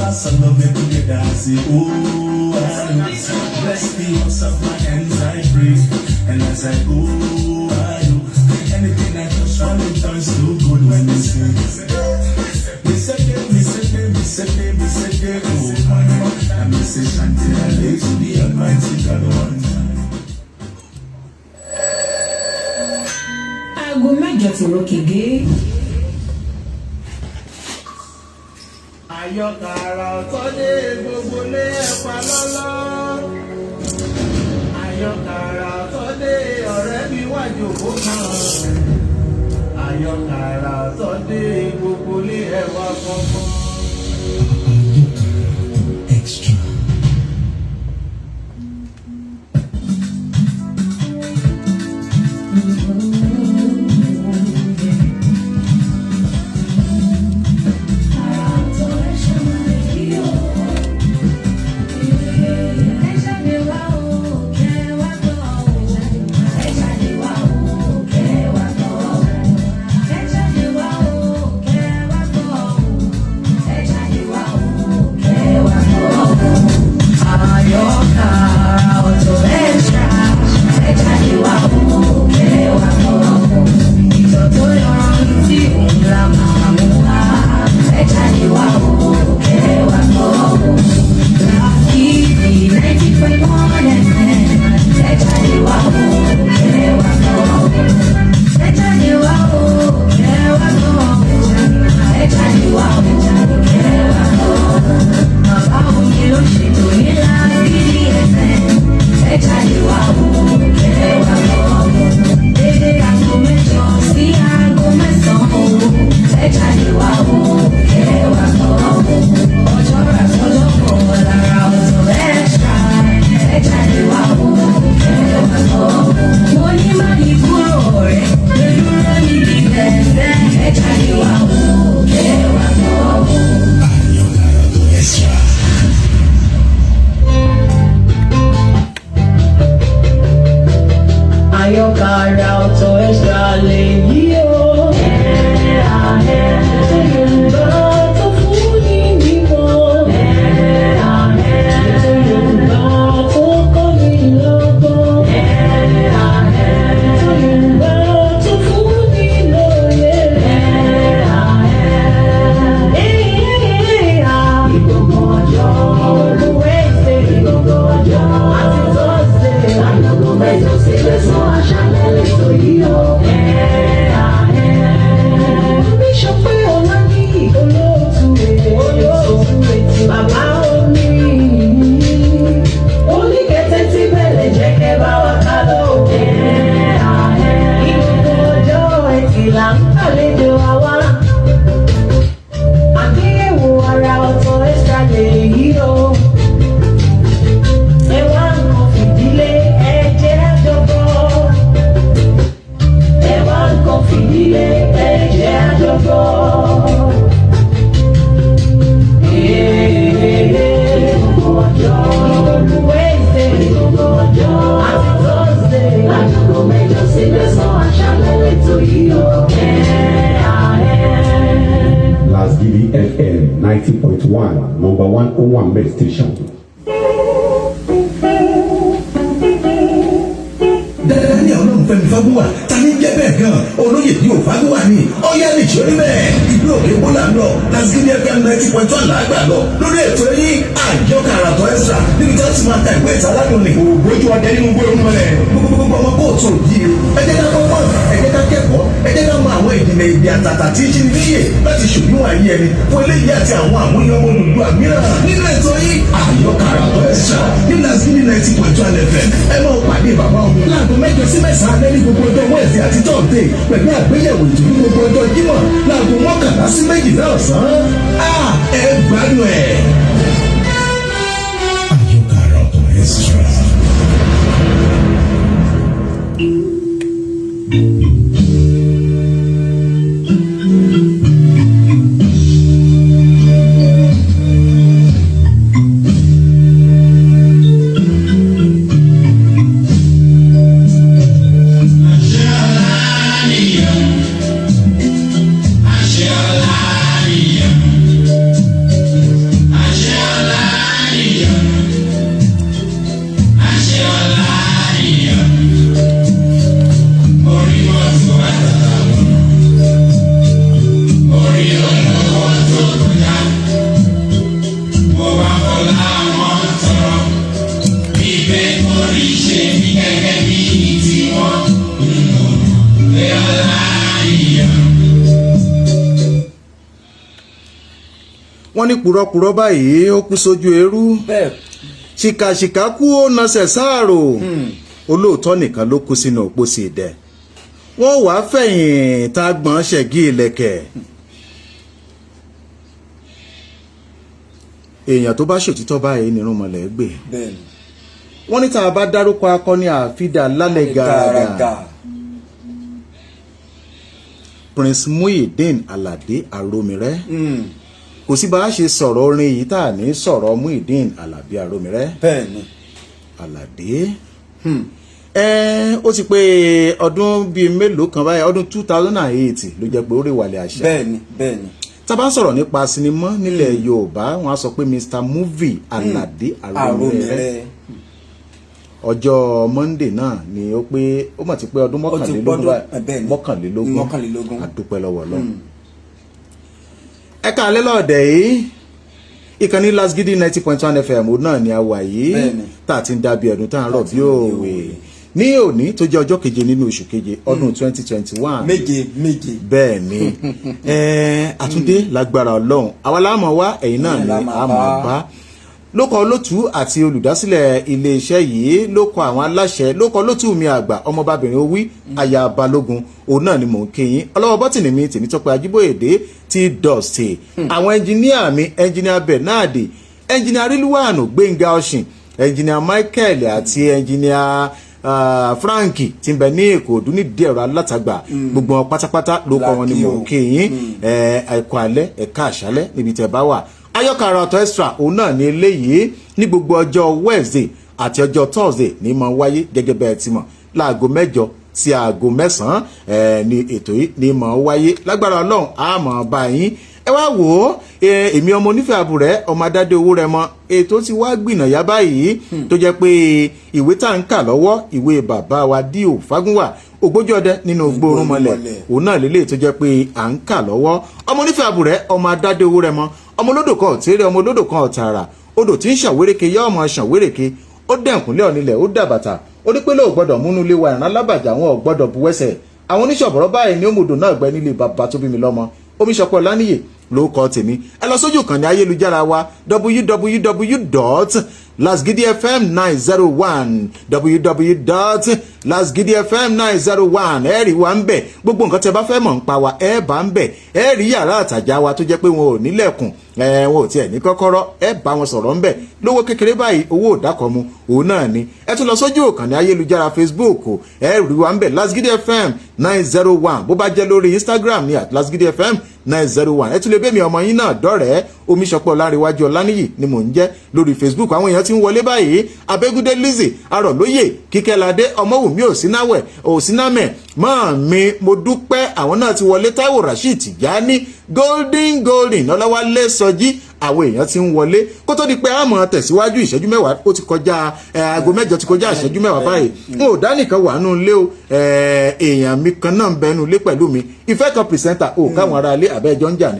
I love it when you dance it. Ooh, bless the house of my hands I pray. And as I go, I do anything I touch, all it turns to good when they sing. Me say, oh, and me say, Shanti, I lay to the Almighty God one time. Aago mẹ́jọ ti ro kege. Àyọkà àrà ọ̀tọ̀ dé gbogbo lé ẹ̀pà lọ́lọ́. Àyọkà àrà ọ̀tọ̀ dé ọ̀rẹ́ mi wá jòkó kan. Àyọkà àrà ọ̀tọ̀ dé gbogbo lé ẹ̀wà kọ̀ọ̀kan. Extra. FM 90.1, number 101 Med Station. Dáadáa ní ọlọ́run Fẹ́mi Fágúnwà ta ní jẹ́ bẹ́ẹ̀ gan olóyè ní òfágúnwà ní ọ̀yá lè ṣe orí bẹ́ẹ̀ ìlú òkè bọ́là ń lọ Lasgidi FM 90.1 làgbà lọ lórí ètò yín àyọkà àràtọ̀ extra níbi tí wọ́n ti máa ta ìwé ìtàládùn ní ògbójú ọdẹ nínú gbé orúmọ rẹ̀ gbogbo ọmọ kóòtù òjìire ẹ jẹ́ ká kọ́kọ́ ẹ jẹ́ ká kẹ́kọ̀ọ́ ẹ jẹ́ ká mọ àwọn ìdílé ibi àtàtà tí í ṣe níyè láti ṣòdiwọ̀n ayé ẹni fún eléyìí àti àwọn àmúyẹ ọmọ olùdó mìíràn nínú ètò yìí àyọkà àràtọ̀ extra ní Lasgidi 90.1 FM ẹ máa pàdé bàbá ọmọ láago 8 sí 9 alẹ́ ní gbogbo ọjọ́ Wednesday àti Thursday pẹ̀lú àgbéyẹ̀wò ètò ní gbogbo ọjọ́ Jímọ̀ láago 11 sí 12 ọ̀sán. Ẹ gbádùn ẹ̀. Àyọkà àràtọ̀ extra. wọ́n ní purọ́purọ́ báyìí ó kú sójú eérú ṣìkàṣìkà kú ó nasẹ̀ sáàrò olóòótọ́ nìkan ló kú sínú òpósí ìdẹ wọ́n wàá fẹ̀yìn tá a gbọ́n ṣẹ̀gí ìlẹ̀kẹ̀ èèyàn tó bá ṣòtítọ́ báyìí nínú mọ̀lẹ́ gbé wọ́n ní tá a bá dárúkọ akọni àfidà lálẹ́ gàràgà Prince Muyideen Alade Aromire kò sí bá a ṣe sọ̀rọ̀ orin yìí tá a ní sọ̀rọ̀ Muyideen Alabi Aromire bẹ́ẹ̀ni Alade ó ti pé ọdún bíi mélòó kan báyìí ọdún 2008 ló jẹ́ pé ó rí wàlẹ̀ àṣà bẹ́ẹ̀ni tá a bá ń sọ̀rọ̀ nípa sinimá nílẹ̀ Yorùbá wọ́n á sọ pé Mr Movie Alade Aromire ọjọ́ Monday náà ni ó pé ó mọ̀ ti pé ọdún mọ́kànlélógún àdúpẹ́ lọ́wọ́ Ọlọ́run ẹ̀ka alẹ́ lọ́ọ̀dẹ̀ yìí ìkànnì Lasgidi 90.1 FM náà ni a wà yìí tá a ti ń dábìí ẹ̀dùn tá a ń rọ̀ bí òwe ní òní tó jẹ́ ọjọ́ keje nínú oṣù keje ọdún 2021 méje bẹ́ẹ̀ ni àtúndé lágbára Ọlọ́run àwa la mọ̀ wá ẹ̀yin náà ni a mọ̀ bá lókọ olótú àti olùdásílẹ̀ iléeṣẹ́ yìí lókọ àwọn aláṣẹ lókọ olótú mi àgbà ọmọbabìnrin owí aya balógun òun náà ni mò ń kéyìn ọlọ́wọ́ bọ́tìnì mi Tèmítọ́pẹ́ Ajíbóyèdé ti dọ̀sì àwọn ẹnjìníà mi ẹnjìníà Bernard ẹnjìníà Rilwanu Gbénga Ọ̀sìn ẹnjìníà Michael àti ẹnjìníà Frank tí ń bẹ ní Ìkòròdú nídìí ẹ̀rọ alátagbà gbogbo wọn pátápátá lókọ wọn ni mò ń kéyìn ẹ̀kọ́ alẹ́ ẹ̀ka àṣálẹ́ níbi tẹ̀ bá wà ayọ́kàrà ọ̀tọ̀ extra òun náà ní eléyìí ní gbogbo ọjọ́ Wednesday àti ọjọ́ Thursday ní máa wáyé gẹ́gẹ́ bẹ́ẹ̀ ti mọ̀ láago 8 sí aago 9 ní ètò yìí ní máa wáyé lágbára Ọlọ́run á máa bá yín ẹ wá wò ó èmi ọmọ onífẹ̀ẹ́ àbúrẹ́ ọmọ adádé owó rẹ mọ ètò tí wàá gbìnàyà báyìí tó jẹ́ pé ìwé tá à ń kà lọ́wọ́ ìwé bàbá wa D.O. Fágúnwà ògbójú ọdẹ nínú gbóòórùn mọ́lẹ̀ òun náà lélẹ̀ tó jẹ́ pé à ń kà lọ́wọ́ ọmọ onífẹ̀ẹ́ àbúrẹ́ ọmọ adádé owó rẹ mọ ọmọ olódò kan ọ̀tẹ́rẹ́ ọmọ olódò kan ọ̀tàrà odò tí ń ṣàwérèké yá ọmọ ṣàwérèké ó dẹ̀kúnlẹ̀ ọ̀nilẹ̀ ó dàbàtà ó ní pé lóò gbọ́dọ̀ múnú ilé wa ìran alábàjá àwọn ò gbọ́dọ̀ bu wẹ́sẹ̀ àwọn oníṣọ̀bọ̀rọ̀ báyìí ní òmùdò náà gbẹ nílé bàbá tó bí mi lọ́mọ Omiṣọpẹ́ Ọláníyè ló kọ tèmi ẹ lọ sójú ìkànnì ayélujára wa www.lasgidifm901 www.lasgidifm901 ẹ rí wa ń bẹ̀ gbogbo nǹkan tẹ́ bá fẹ́ mọ̀ ń pa wa ẹ bá ń bẹ̀ ẹ rí yàrá àtàjà wa tó jẹ́ pé wọn ò nílẹ̀kùn wọn ò tiẹ̀ ní kọ́kọ́rọ́ ẹ bá wọn sọ̀rọ̀ ń bẹ̀ lówó kékeré báyìí owó òdàkọ̀mu òun náà ni ẹ tún lọ sójú ìkànnì ayélujára Facebook ẹ rí wa ń bẹ̀ Lasgidi FM 901 bó bá jẹ́ lórí Instagram ní @Lasgidi FM 901 ẹ tún lè bẹ́mi ọmọ yín náà dọ́rẹ̀ẹ́ Omiṣọpẹ́ Ọláníwájú Ọláníyì ni mò ń jẹ́ lórí Facebook àwọn èèyàn ti ń wọlé báyìí Abẹ́gúndé Lizzy Arọ̀lóyè Kíkẹ́ládé Ọmọwùmí Òsínàmẹ̀ máa mi mo dúpẹ́ àwọn náà ti wọlé Táíwò Rasheed Tìjání golden Ọláwálé Sọjí àwọn èèyàn ti ń wọlé kó tó di pé a máa tẹ̀síwájú ìṣẹ́jú mẹ́wàá ó ti kọjá aago 8 ti kọjá ìṣẹ́jú mẹ́wàá báyìí n ò dá nìkan wà nù lé o èèyàn mi kan náà ń bẹnu lé pẹ̀lú mi ìfẹ́ kan pìrìsẹ́ńtà o káwọn ará ilé àbẹ́jọ́ ń jà ni.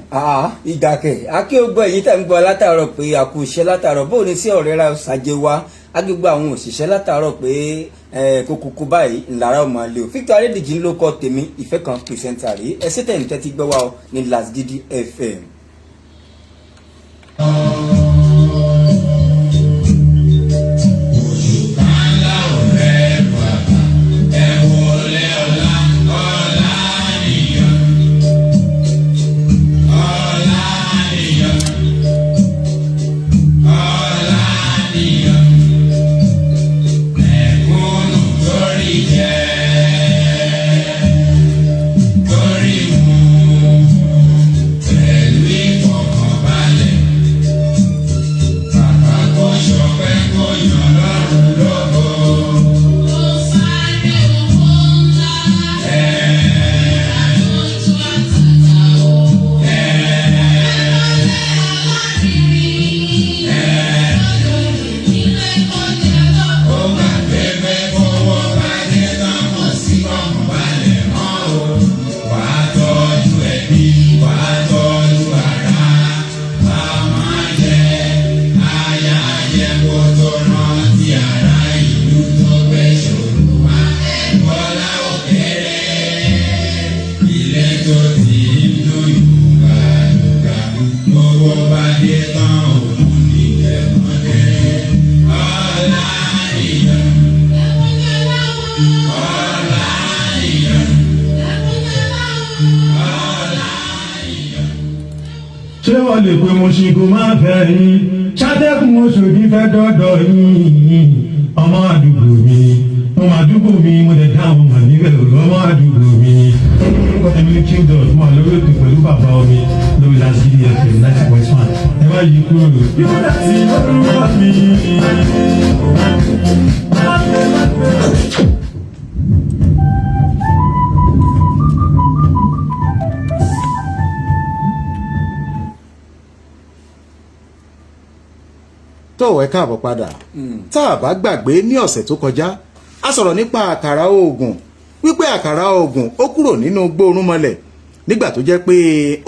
ìdàkẹ́ akéwògbọ́ èyí tẹ̀ ń gbọ́ látàárọ̀ pé àkú iṣẹ́ látàárọ̀ bóun ni sí ọ̀rẹ́ ra ṣàjẹ́ wa agbègbè àwọn òṣìṣẹ́ látàárọ̀ pé kókókó báyìí ńlára ọmọ ilé o Victor Adédìjì ń ló kọ́ tèmi ìfẹ́ kan pìrìsẹ́ńtà rí ẹsẹ̀ tẹ̀ ń tẹ́tí gbọ́ wa ní Lasgidi FM. Pẹ̀lú lè pe mo ṣe kó má fẹ́ yín ṣàtẹ́kùn Òṣòdì fẹ́ dọ́dọ̀ yín ọmọ àdúgbò mi ọmọ àdúgbò mi mo lè dá àwọn ọmọ níbẹ̀ ọmọ àdúgbò mi ẹ̀mí children mo wà lórí ètò pẹ̀lú bàbá omi lórí Lagidi FM 90.1 ẹ má yí kúrò lò. tó ẹ káàbọ̀ padà tá a bá gbàgbé ní ọ̀sẹ̀ tó kọjá a sọ̀rọ̀ nípa àkàrà oògùn wípé àkàrà oògùn ó kúrò nínú gbórúnmọlẹ̀ nígbà tó jẹ́ pé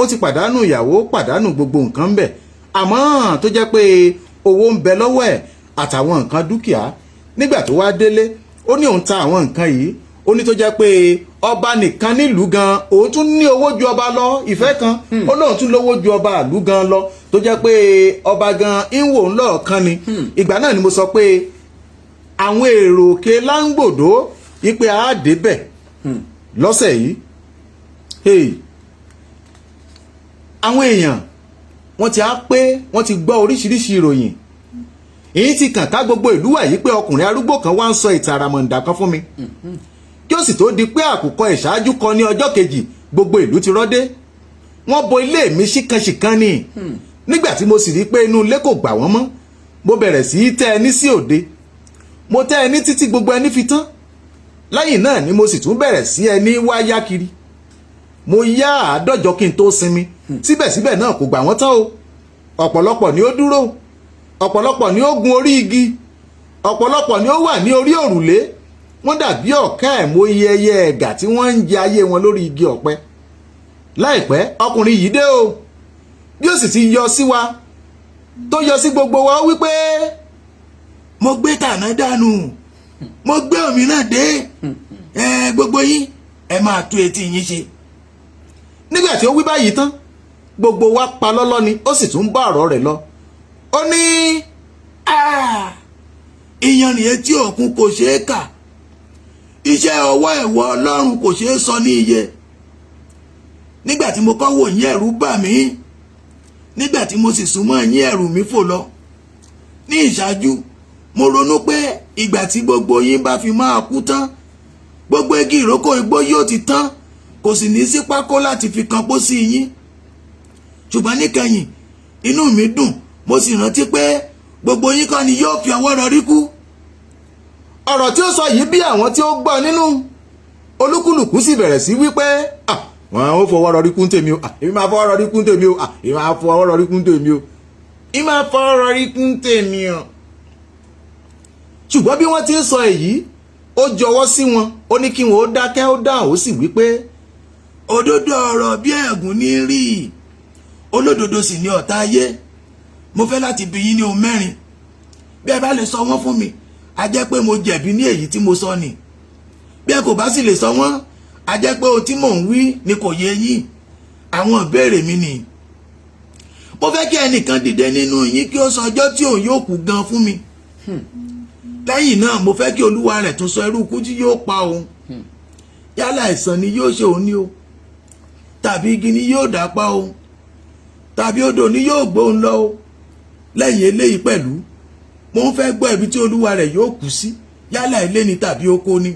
ó ti pàdánù ìyàwó pàdánù gbogbo nǹkan ń bẹ̀ àmọ́ tó jẹ́ pé owó ń bẹ lọ́wọ́ ẹ̀ àtàwọn nǹkan dúkìá nígbà tó wá délé ó ní òun ta àwọn nǹkan yìí ó ní tó jẹ́ pé ọba nìkan nílùú gan òun tún ní owó ju ọba lọ ìfẹ́ kan ó lóun tún lówó ju ọba ìlú gan lọ tó jẹ́ pé ọba gan ń wò ń lọ́ọ̀kan ni ìgbà náà ni mo sọ pé àwọn èrò òkè láńgbòdo wípé a débẹ̀ lọ́sẹ̀ yìí àwọn èèyàn wọ́n ti á pé wọ́n ti gbọ́ oríṣiríṣi ìròyìn èyí ti kàn ká gbogbo ìlú wà yìí pé ọkùnrin arúgbó kan wá ń sọ ìtàn àràmọ̀ǹdà kan fún mi kí ó sì tó di pé àkùkọ ìṣáájú kan ní ọjọ́ kejì gbogbo ìlú ti rọ́dé wọ́n bo ilé mi ṣíkanṣìkan ni nígbà tí mo sì rí pé inú ilé kò gbà wọ́n mọ́ mo bẹ̀rẹ̀ sí í tẹ́ ẹni sí òde mo tẹ́ ẹni títí gbogbo ẹni fi tán lẹ́yìn náà ni mo sì tún bẹ̀rẹ̀ sí ẹni wá yá kiri mo yá 150 kí n tó sinmi síbẹ̀síbẹ̀ náà kò gbà wọ́n tán o ọ̀pọ̀lọpọ̀ ni ó dúró ọ̀pọ̀lọpọ̀ ni ó gun orí igi ọ̀pọ̀lọpọ̀ ni ó wà ní orí òrùlé wọ́n dàbí ọ̀kẹ́ ẹ̀mọye ẹyẹ ẹ̀gà tí wọ́n ń jẹ ayé wọn lórí igi ọ̀pẹ láìpẹ́ ọkùnrin yìí dé o bí ó sì ti yọ sí wa tó yọ sí gbogbo wa wípé mo gbé tàná dànù mo gbé òmíràn dé gbogbo yín ẹ máa tú etí yín ṣe nígbà tí ó wí báyìí tán gbogbo wa pa lọ́lọ́ ni ó sì tún bá ọ̀rọ̀ rẹ̀ lọ ó ní ìyanrìn etí òkun kò ṣeé kà iṣẹ́ ọwọ́ ẹ̀wọ̀ Ọlọ́run kò ṣeé sọ ní iye nígbà tí mo kọ́ wò yín ẹ̀rù bà mí nígbà tí mo sì súnmọ́ yín ẹ̀rù mi fò lọ ní ìṣáájú mo ronú pé ìgbà tí gbogbo yín bá fi máa kú tán gbogbo igi ìrókò igbó yóò ti tán kò sì ní sí pákó láti fi kan pósí yín ṣùgbọ́n níkẹyìn inú mi dùn mo sì rántí pé gbogbo yín kọ́ ni yóò fi ọwọ́ rọrí kú ọ̀rọ̀ tí ó sọ yìí bí àwọn tí ó gbọ́ nínú olúkúlùkù sì bẹ̀rẹ̀ sí wípé wọn ò fọwọ́ rọrí kún tèmi o èmi máa fọwọ́ rọrí kún tèmi o èmi máa fọwọ́ rọrí kún tèmi o èmi máa fọwọ́ rọrí kún tèmi o. ṣùgbọ́n bí wọ́n ti ń sọ èyí ó jọwọ́ sí wọn ó ní kí wọn ó dákẹ́ ó dáhùn ó sì wípé òdodo ọ̀rọ̀ bí ẹ̀gún ní rí olódodo sì ní ọ̀tá ayé mo fẹ́ láti bi yín ní ohun mẹ́rin bí ẹ bá lè sọ wọ́n fún mi a jẹ́ pé mo jẹ̀bi ní èyí tí mo sọ ni bí ẹ kò bá sì lè sọ wọ́n a jẹ́ pé ohun tí mò ń wí ni kò yé yín àwọn ìbéèrè mi ni mo fẹ́ kí ẹnìkan dìde nínú yín kí ó sọ ọjọ́ tí òun yóò kú gan fún mi lẹ́yìn náà mo fẹ́ kí olúwa rẹ̀ tún sọ irú ikú tí yóò pa òun yálà àìsàn ni yóò ṣe òun ni o tàbí igi ni yóò dá pa òun tàbí odò ni yóò gbóhùn lọ o lẹ́yìn eléyìí pẹ̀lú mo ń fẹ́ gbọ́ ibi tí olúwa rẹ̀ yóò kú sí yálà ilé ni tàbí oko ni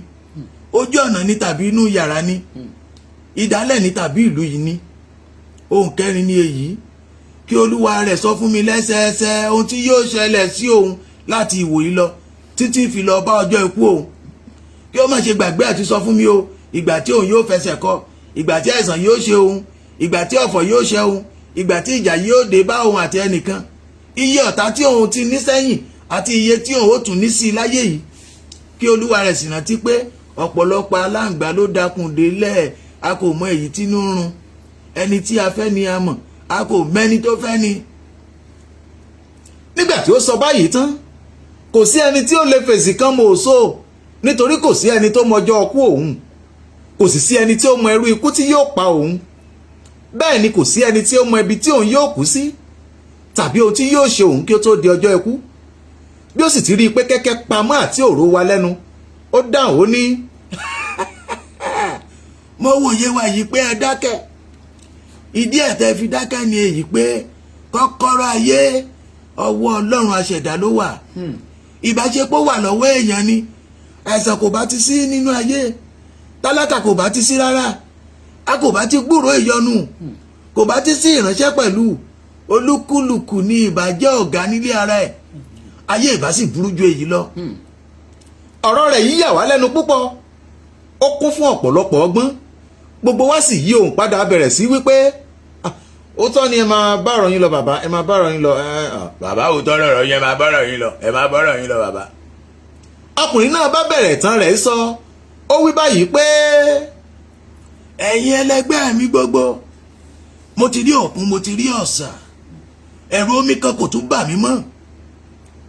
ojú ọ̀nà ni tàbí inú yàrá ni ìdálẹ̀ ni tàbí ìlú yìí ni ohun kẹrin ni èyí kí olúwa rẹ̀ sọ fún mi lẹ́sẹẹsẹ ohun tí yóò ṣẹlẹ̀ sí òun láti ìwòyí lọ títí fi lọ bá ọjọ́ ikú òun kí ó má ṣe gbàgbé àti sọ fún mi o ìgbà tí òun yóò fẹsẹ̀ kọ ìgbà tí àìsàn yóò ṣe òun ìgbà tí ọ̀fọ̀ yóò ṣe òun ìgbà tí ìjà yóò dé bá òun àti ẹnìkan iye ọ̀tá tí òun ti ní sẹ́yìn àti iye tí òun ó tún ní sí láyé yìí kí olúwa rẹ̀ sì rántí pé ọ̀pọ̀lọpọ̀ aláǹgbá ló dákun délẹ̀ a kò mọ èyí tínú run ẹni tí a fẹ́ ni a mọ̀ a kò mẹ́ni tó fẹ́ ni. nígbà tí ó sọ báyìí tán kò sí ẹni tí ó lè fèsì kan mọ̀ òṣó nítorí kò sí ẹni tó mọjọ́ ọkú òun kò sì sí ẹni tí ó mọ irú ikú tí yóò pa òun bẹ́ẹ̀ ni kò sí ẹni tí ó mọ ibi tí òun yóò kú sí tàbí ohun tí yóò ṣe òun kí ó tó di ọjọ́ ikú bí ó sì ti rí i pé kẹ́kẹ́ pamọ́ àti òró wa lẹ́nu ó dáhùn ó ní mo wòye wa yìí pé ẹ dákẹ́ ìdí ẹ̀ tẹ́ fi dákẹ́ ni èyí pé kọ́kọ́rọ́ ayé ọwọ́ ọlọ́run aṣẹ̀dá ló wà ìbáṣepọ̀ wà lọ́wọ́ èèyàn ni àìsàn kò bá ti sí nínú ayé tálákà kò bá ti sí rárá a kò bá ti gbúrò ìyọnu kò bá ti sí ìránṣẹ́ pẹ̀lú olúkúlùkù ní ìbàjẹ́ ọ̀gá nílé ara ẹ̀ ayé ìbá sì burú ju èyí lọ. ọ̀rọ̀ rẹ̀ yìí yà wá lẹ́nu púpọ̀ ó kún fún ọ̀pọ̀lọpọ̀ ọgbọ́n gbogbo wa sì yí òun padà bẹ̀rẹ̀ sí wípé ó tọ́ ni ẹ máa bárọ̀ yín lọ bàbá ẹ máa bárọ̀ yín lọ bàbá ò tọ́ lọ́rọ̀ yín ẹ máa bárọ̀ yín lọ ẹ máa bárọ̀ yín lọ bàbá. ọkùnrin náà bá bẹ̀rẹ̀ tán rẹ̀ sọ ó wí báyìí pé ẹ̀yin ẹlẹgbẹ́ mi gbogbo mo ti rí òkun mo ti rí ọ̀sà ẹ̀rù omi kan kò tún bà mí mọ́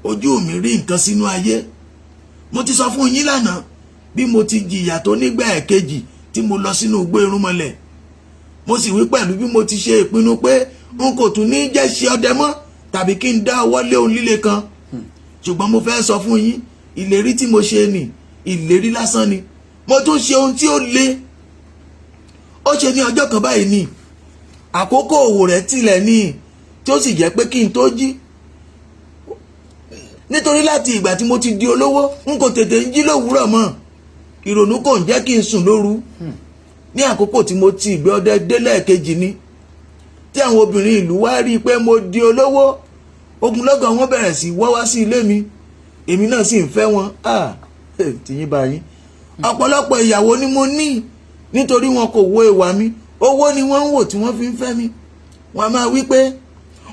ojú mi rí nǹkan sínú ayé mo ti sọ fún yín lánàá bí mo ti jìyà tó nígbà ẹ̀kejì tí mo lọ sínú igbó irúnmọlẹ̀ mo sì wí pẹ̀lú bí mo ti ṣe ìpinnu pé n kò tún ní jẹ́ ṣe ọdẹ mọ́ tàbí kí n dá ọwọ́ lé ohun líle kan ṣùgbọ́n mo fẹ́ sọ fún yín ìlérí tí mo ṣe nì ìlérí lásán ni mo tún ṣe ohun tí ó le ó ṣe ní ọjọ́ kan báyìí ni àkókò òwò rẹ̀ tilẹ̀ ní tí ó sì jẹ́ pé kí n tó jí nítorí láti ìgbà tí mo ti di olówó n kò tètè ń jí lówùúrọ̀ mọ́ ìrònú kò ń jẹ́ kí n sùn lóru ní àkókò tí mo ti ìgbé ọdẹ délẹ̀ kejì ni tí àwọn obìnrin ìlú wá rí i pé mo di olówó ogunlọ́gọ̀ wọn bẹ̀rẹ̀ sí wọ́ wá sí ilé mi èmi náà sì ń fẹ́ wọn tìyín bá yín ọ̀pọ̀lọpọ̀ ìyàwó ni mo ní nítorí wọn kò wo ìwà mi owó ni wọ́n ń wò tí wọ́n fi ń fẹ́ mi wọ́n máa wí pé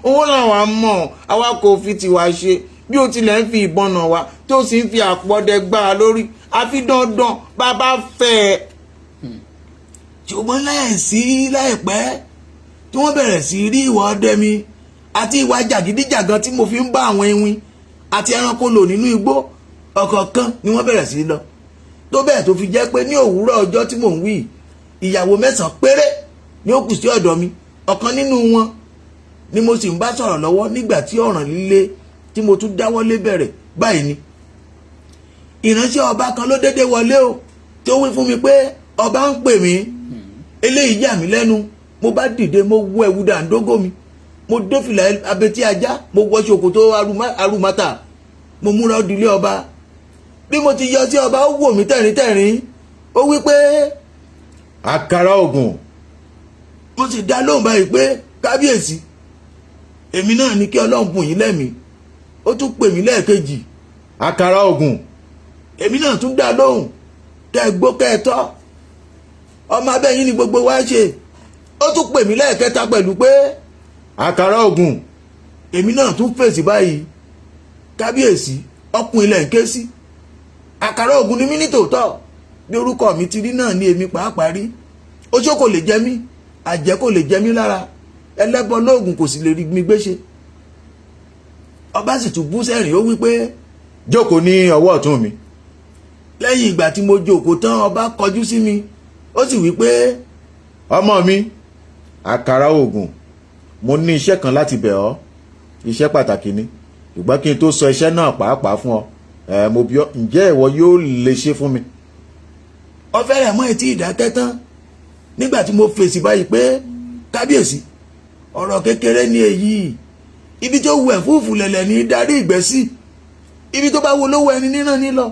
owó làwa mọ̀ àwa kò fi tiwa ṣe bí o tilẹ̀ ń fi ìbọn nà wá tó sì ń fi àpọ̀dẹ gbá a lórí àfi dandan bàbá fẹ́ ẹ. ṣùgbọ́n láìpẹ́ tí wọ́n bẹ̀rẹ̀ sí rí ìwà ọdẹ mi àti ìwà jàgídíjàgan tí mo fi ń bá àwọn ewin àti ẹranko lò nínú igbó ọ̀kọ̀ọ̀kan ni wọ́n bẹ̀rẹ̀ sí lọ tó bẹ́ẹ̀ tó fi jẹ́ pé ní òwúrọ̀ ọjọ́ tí mò ń wí ìyàwó 9 péré ni ó kù sí ọ̀dọ̀ mi ọ̀kan nínú wọn ni mo sì ń bá sọ̀rọ̀ lọ́wọ́ nígbà tí ọ̀ràn líle tí mo tún dáwọ́lé bẹ̀rẹ̀ báyìí ni ìránṣẹ́ ọba kan ló dédé wọlé o tí ó wí fún mi pé ọba ń pè mí eléyìí yà mí lẹ́nu mo bá dìde mo wọ ẹ̀wù dàńdógó mi mo dé fìlà abetí ajá mo wọ ṣòkòtò arúmátà mo múra ó dilé ọba bí mo ti yọ sí ọba ó wò mí tẹ̀ríntẹ̀rín ó wí pé àkàrà ògùn mo sì dá lóhùn báyìí pé kábíyèsí èmi náà ní kí ọlọ́run bùn yín lẹ́mìí ó tún pè mí lẹ́ẹ̀kejì àkàrà ògùn èmi náà tún dá lóhùn kẹ́ ẹ gbó kẹ́ ẹ tọ́ ọmọ abẹ́yìn ni gbogbo wa ṣe ó tún pè mí lẹ́ẹ̀kẹta pẹ̀lú pé àkàrà ògùn èmi náà tún fèsì báyìí kábíyèsí ọkùnrin ilẹ̀ ń ké sí àkàrà ògùn ni mí ní tòótọ́ bí orúkọ mi ti rí náà ni èmi pàápàá rí oṣó kò lè jẹ mí àjẹ́ kò lè jẹ mí lára ẹlẹ́bọ lóògùn kò sì lè rí mi gbéṣe ọba sì tún bú sẹ́rìn ó wí pé jókòó ní ọwọ́ ọ̀tún mi. lẹ́yìn ìgbà tí mo jókòó tán ọba kọjú sí mi ó sì wí pé ọmọ mi àkàrà ògùn mo ní iṣẹ́ kan láti bẹ̀ ọ́ iṣẹ́ pàtàkì ni ṣùgbọ́n kí n tó sọ iṣẹ́ náà pàápàá fún ọ mo bi ọ́ ǹjẹ́ ìwọ yóò lè ṣe fún mi. ó fẹ́rẹ̀ mọ́ etí ìdákẹ́ tán nígbà tí mo fèsì báyìí pé kábíyèsí ọ̀rọ̀ kékeré ni èyí ibi tó wù ẹ̀ fúùfù lẹ̀lẹ̀ ní darí ìgbẹ́ sí ibi tó bá wo lówó ẹni níran nílọ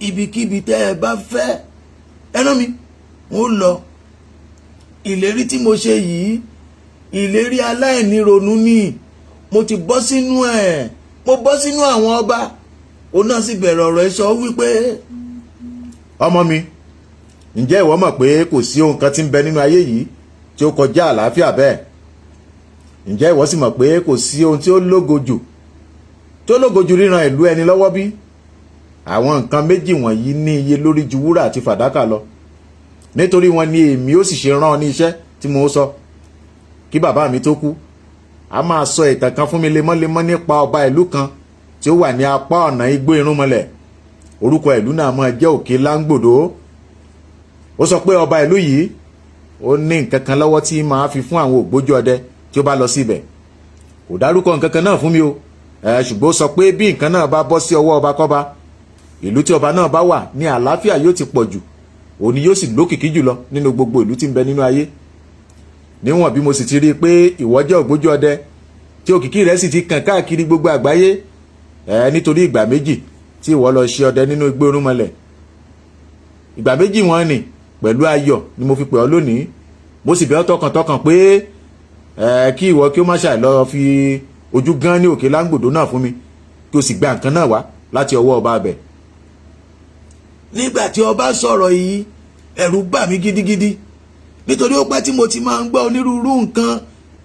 ibikíbi tẹ́ ẹ bá fẹ́ ẹnu mi mo lọ ìlérí tí mo ṣe yìí ìlérí aláìníronú ni mo ti bọ́ sínú ẹ̀ mo bọ́ sínú àwọn ọba òun náà sì bẹ̀rẹ̀ ọ̀rọ̀ ẹ̀ sọ wípé ọmọ mi ǹjẹ́ ìwọ mọ̀ pé kò sí ohun kan tí ń bẹ nínú ayé yìí tí ó kọjá àlàáfíà bẹ́ẹ̀ ǹjẹ́ ìwọ sì mọ̀ pé kò sí ohun tí ó lógo jù ríran ìlú ẹni lọ́wọ́ bí àwọn nǹkan méjì wọ̀nyí ní iye lórí ju wúrà àti fàdákà lọ nítorí wọn ni èmi ó sì ṣe rán ọ ní iṣẹ́ tí mo sọ kí bàbá mi tó kú a máa sọ ìtàn kan fún mi lemọ́lemọ́ nípa ọba ìlú kan tí ó wà ní apá ọ̀nà igbó irúnmọlẹ̀ orúkọ ìlú náà máa jẹ́ òkè láńgbòdo ó sọ pé ọba ìlú yìí ó ní nǹkan kan lọ́wọ́ tí máa fi fún àwọn ògbójú ọdẹ tí ó bá lọ síbẹ̀ kò dárúkọ nǹkan kan náà fún mi o ṣùgbọ́n ó sọ pé bí nǹkan náà bá bọ́ sí ọwọ́ ọba kọ́ba ìlú tí ọba náà bá wà ní àlàáfíà yóò ti pọ̀ jù òun ni yóò sì lókìkí jùlọ nínú gbogbo ìlú tí ń bẹ nínú ayé níwọ̀n bí mo sì ti rí i pé ìwọ jẹ́ ògbójú ọdẹ tí òkìkí rẹ̀ sì ti kàn káàkiri gbogbo àgbáyé nítorí ìgbà méjì tí ìwọ lọ ṣe ọdẹ nínú igbó irúnmọlẹ̀. Ìgbà méjì wọn ni pẹ̀lú ayọ̀ ni mo fi pè ọ́ lónìí. Mo sì bẹ̀ ọ́ tọkàntọkàn pé kí ìwọ kí ó má ṣàì lọ fi ojú gan ní òkè láńgbòdo náà fún mi kí o sì gba nǹkan náà wá láti ọwọ́ ọba abẹ. Nígbà tí ọba sọ̀rọ̀ yìí ẹ̀rù bà mí gidigidi nítorí ó pẹ́ tí mo ti máa ń gbọ́ onírúurú nǹkan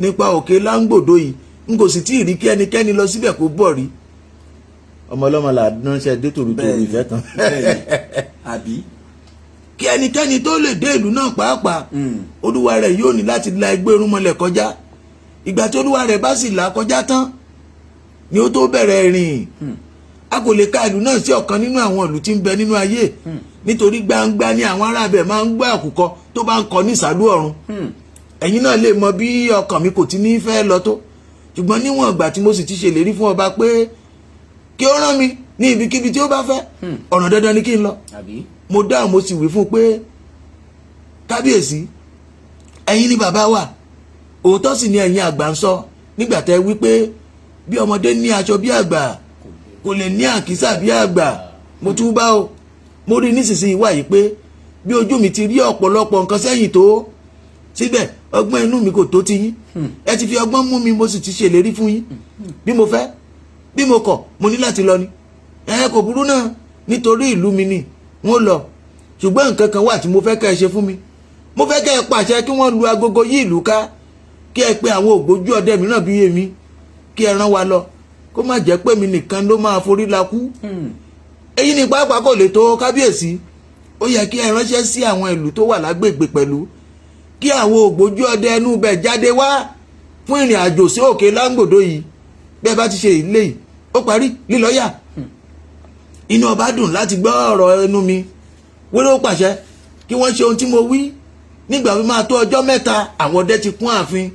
nípa òkè láńgbòdo yìí n kò sì tí ì rí kí ẹnikẹ́ni lọ síbẹ̀ kó bọ̀ rí. Ọmọ ọlọ́mọ là ránṣẹ́ dé tòrútòrú ìfẹ́ kan. àbí. Kí ẹnikẹ́ni tó lè dé ìlú náà pàápàá olúwa rẹ̀ yóò ní láti la igbó irúnmọlẹ̀ kọjá. Ìgbà tí olúwa rẹ̀ bá sì là kọjá tán ni ó tó bẹ̀rẹ̀ ìrìn. A kò lè ka ìlú náà sí ọ̀kan nínú àwọn ìlú tí ń bẹ nínú ayé nítorí gbangba ni àwọn ará ibẹ̀ máa ń gbọ́ àkùkọ tó bá ń kọ ní ìsàlú ọ̀run. Ẹ̀yin náà lè mọ bí ọkàn mi kò ti ní fẹ́ lọ tó ṣùgbọ́n níwọ̀n ìgbà tí mo sì ti ṣèlérí fún ọba pé kí ó rán mi ní ibikíbi tí ó bá fẹ́ ọ̀nà dandan ni kí n lọ. Mo dáhùn mo sì wí fún un pé kábíyèsí ẹ̀yin ni bàbá wa òótọ́ sì ni ẹ̀yin àgbà ń sọ nígbà tẹ́ wí pé bí ọmọdé ní aṣọ bí àgbà kò lè ní àkísà bí àgbà. Mo túbá o mo rí nísinsìnyí wáyé pé bí ojú mi ti rí ọ̀pọ̀lọpọ̀ nǹkan sẹ́yìn tó síbẹ̀ ọgbọ́n inú mi kò tó ti yín ẹ ti fi ọgbọ́n mú mi mo sì ti ṣèlérí fún yín bí mo fẹ́ bí mo kọ̀ mo ní láti lọ ni kò burú náà nítorí ìlú mi ni wọ́n lọ ṣùgbọ́n nǹkan kan wà tí mo fẹ́ kẹ́ ẹ ṣe fún mi. Mo fẹ́ kẹ́ ẹ pàṣẹ kí wọ́n lu agogo yí ìlú ká kí ẹ pe àwọn ògbójú ọdẹ mìíràn bí èmi kí ẹ rán wa lọ kó má jẹ́ pé mi nìkan ló máa forí la kú. Èyí ni pàápàá kò lè tó kábíyèsí ó yẹ kí ẹ ránṣẹ́ sí àwọn ìlú tó wà lágbègbè pẹ̀lú kí àwọn ògbójú ọdẹ ẹnu bẹ̀ jáde wá fún ìrìn àjò sí òkè láńgbòdo yìí. Bẹ́ẹ̀ bá ti ṣe ilé yìí ó parí lílọ́yà. Inú ọba dùn láti gbọ́ ọ̀rọ̀ ẹnu mi wéré ó pàṣẹ kí wọ́n ṣe ohun tí mo wí. Nígbà mi máa tó ọjọ́ mẹ́ta àwọn ọdẹ ti kún ààfin.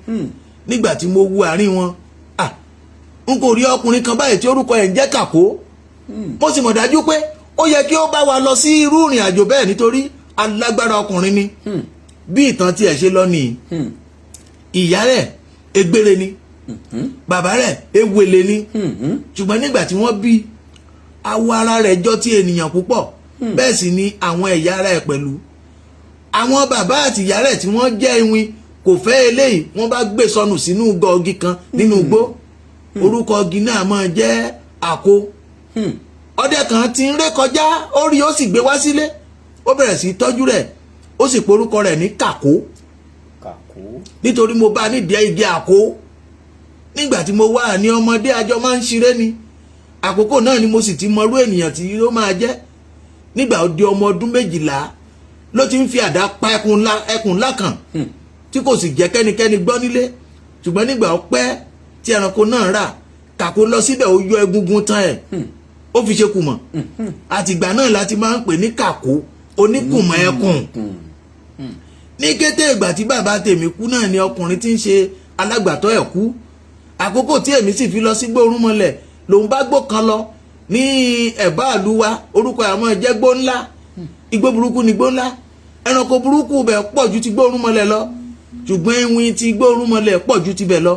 Nígbà tí mo wu àárín wọn n kò rí ọkùnrin kan báyìí tí orúkọ ẹ̀ ń jẹ́ Kàkó. Mo sì mọ̀ dájú pé ó yẹ kí ó bá wa lọ sí irú ìrìn àjò bẹ́ẹ̀ nítorí alágbára ọkùnrin ni. Bí ìtàn tiẹ̀ ṣe lọ nìyí ìyá rẹ̀ egbére ni bàbá rẹ̀ ewele ni ṣùgbọ́n nígbà tí wọ́n bí awọ ara rẹ̀ jọ ti ènìyàn púpọ̀ bẹ́ẹ̀ sì ni àwọn ẹ̀yà ara ẹ̀ pẹ̀lú. Àwọn bàbá àti ìyá rẹ̀ tí wọ́n jẹ́ iwin kò fẹ́ eléyìí wọ́n bá gbé sọnù sínú gọ́ọ̀gì kan nínú igbó. Orúkọ igi náà máa jẹ́ Àkó. Ọdẹ kan ti ń ré kọjá ó rí ó sì gbé wá sílé ó bẹ̀rẹ̀ sí tọ́jú rẹ̀ ó sì porúkọ rẹ̀ ní Kàkó nítorí mo bá nídìí igi Àkó. Nígbà tí mo wà ní ọmọdé àjọ máa ń ṣeré ni àkókò náà ni mo sì ti mọrú ènìyàn tí ó máa jẹ́. Nígbà ó di ọmọ ọdún 12 ló ti ń fi àdá pa ẹkùn ńlá kan tí kò sì jẹ́ kẹ́nikẹ́ni gbọ́ nílé ṣùgbọ́n nígbà ó pẹ́ tí ẹranko náà rà Kàkó lọ síbẹ̀ ó yọ egungun tán ẹ̀ ó fi ṣe kùmọ̀. Àtìgbà náà láti máa ń pè ní Kàkó oníkùmọ̀ ẹkùn. Ní kété ìgbà tí bàbá tèmi kú náà ni ọkùnrin tí ń ṣe alágbàtọ́ ẹ̀ kú. Àkókò tí èmi sì fi lọ sí igbó irúnmọlẹ̀ lòun bá gbó kan lọ ní ẹ̀bá ìlú wa orúkọ àwọn jẹ́ Gbó Ńlá. Igbó burúkú ni Gbó Ńlá ẹranko burúkú bẹ̀ pọ̀ ju ti igbó irúnmọlẹ̀ lọ ṣùgbọ́n ewin ti igbó irúnmọlẹ̀ pọ̀ ju ti bẹ̀ lọ.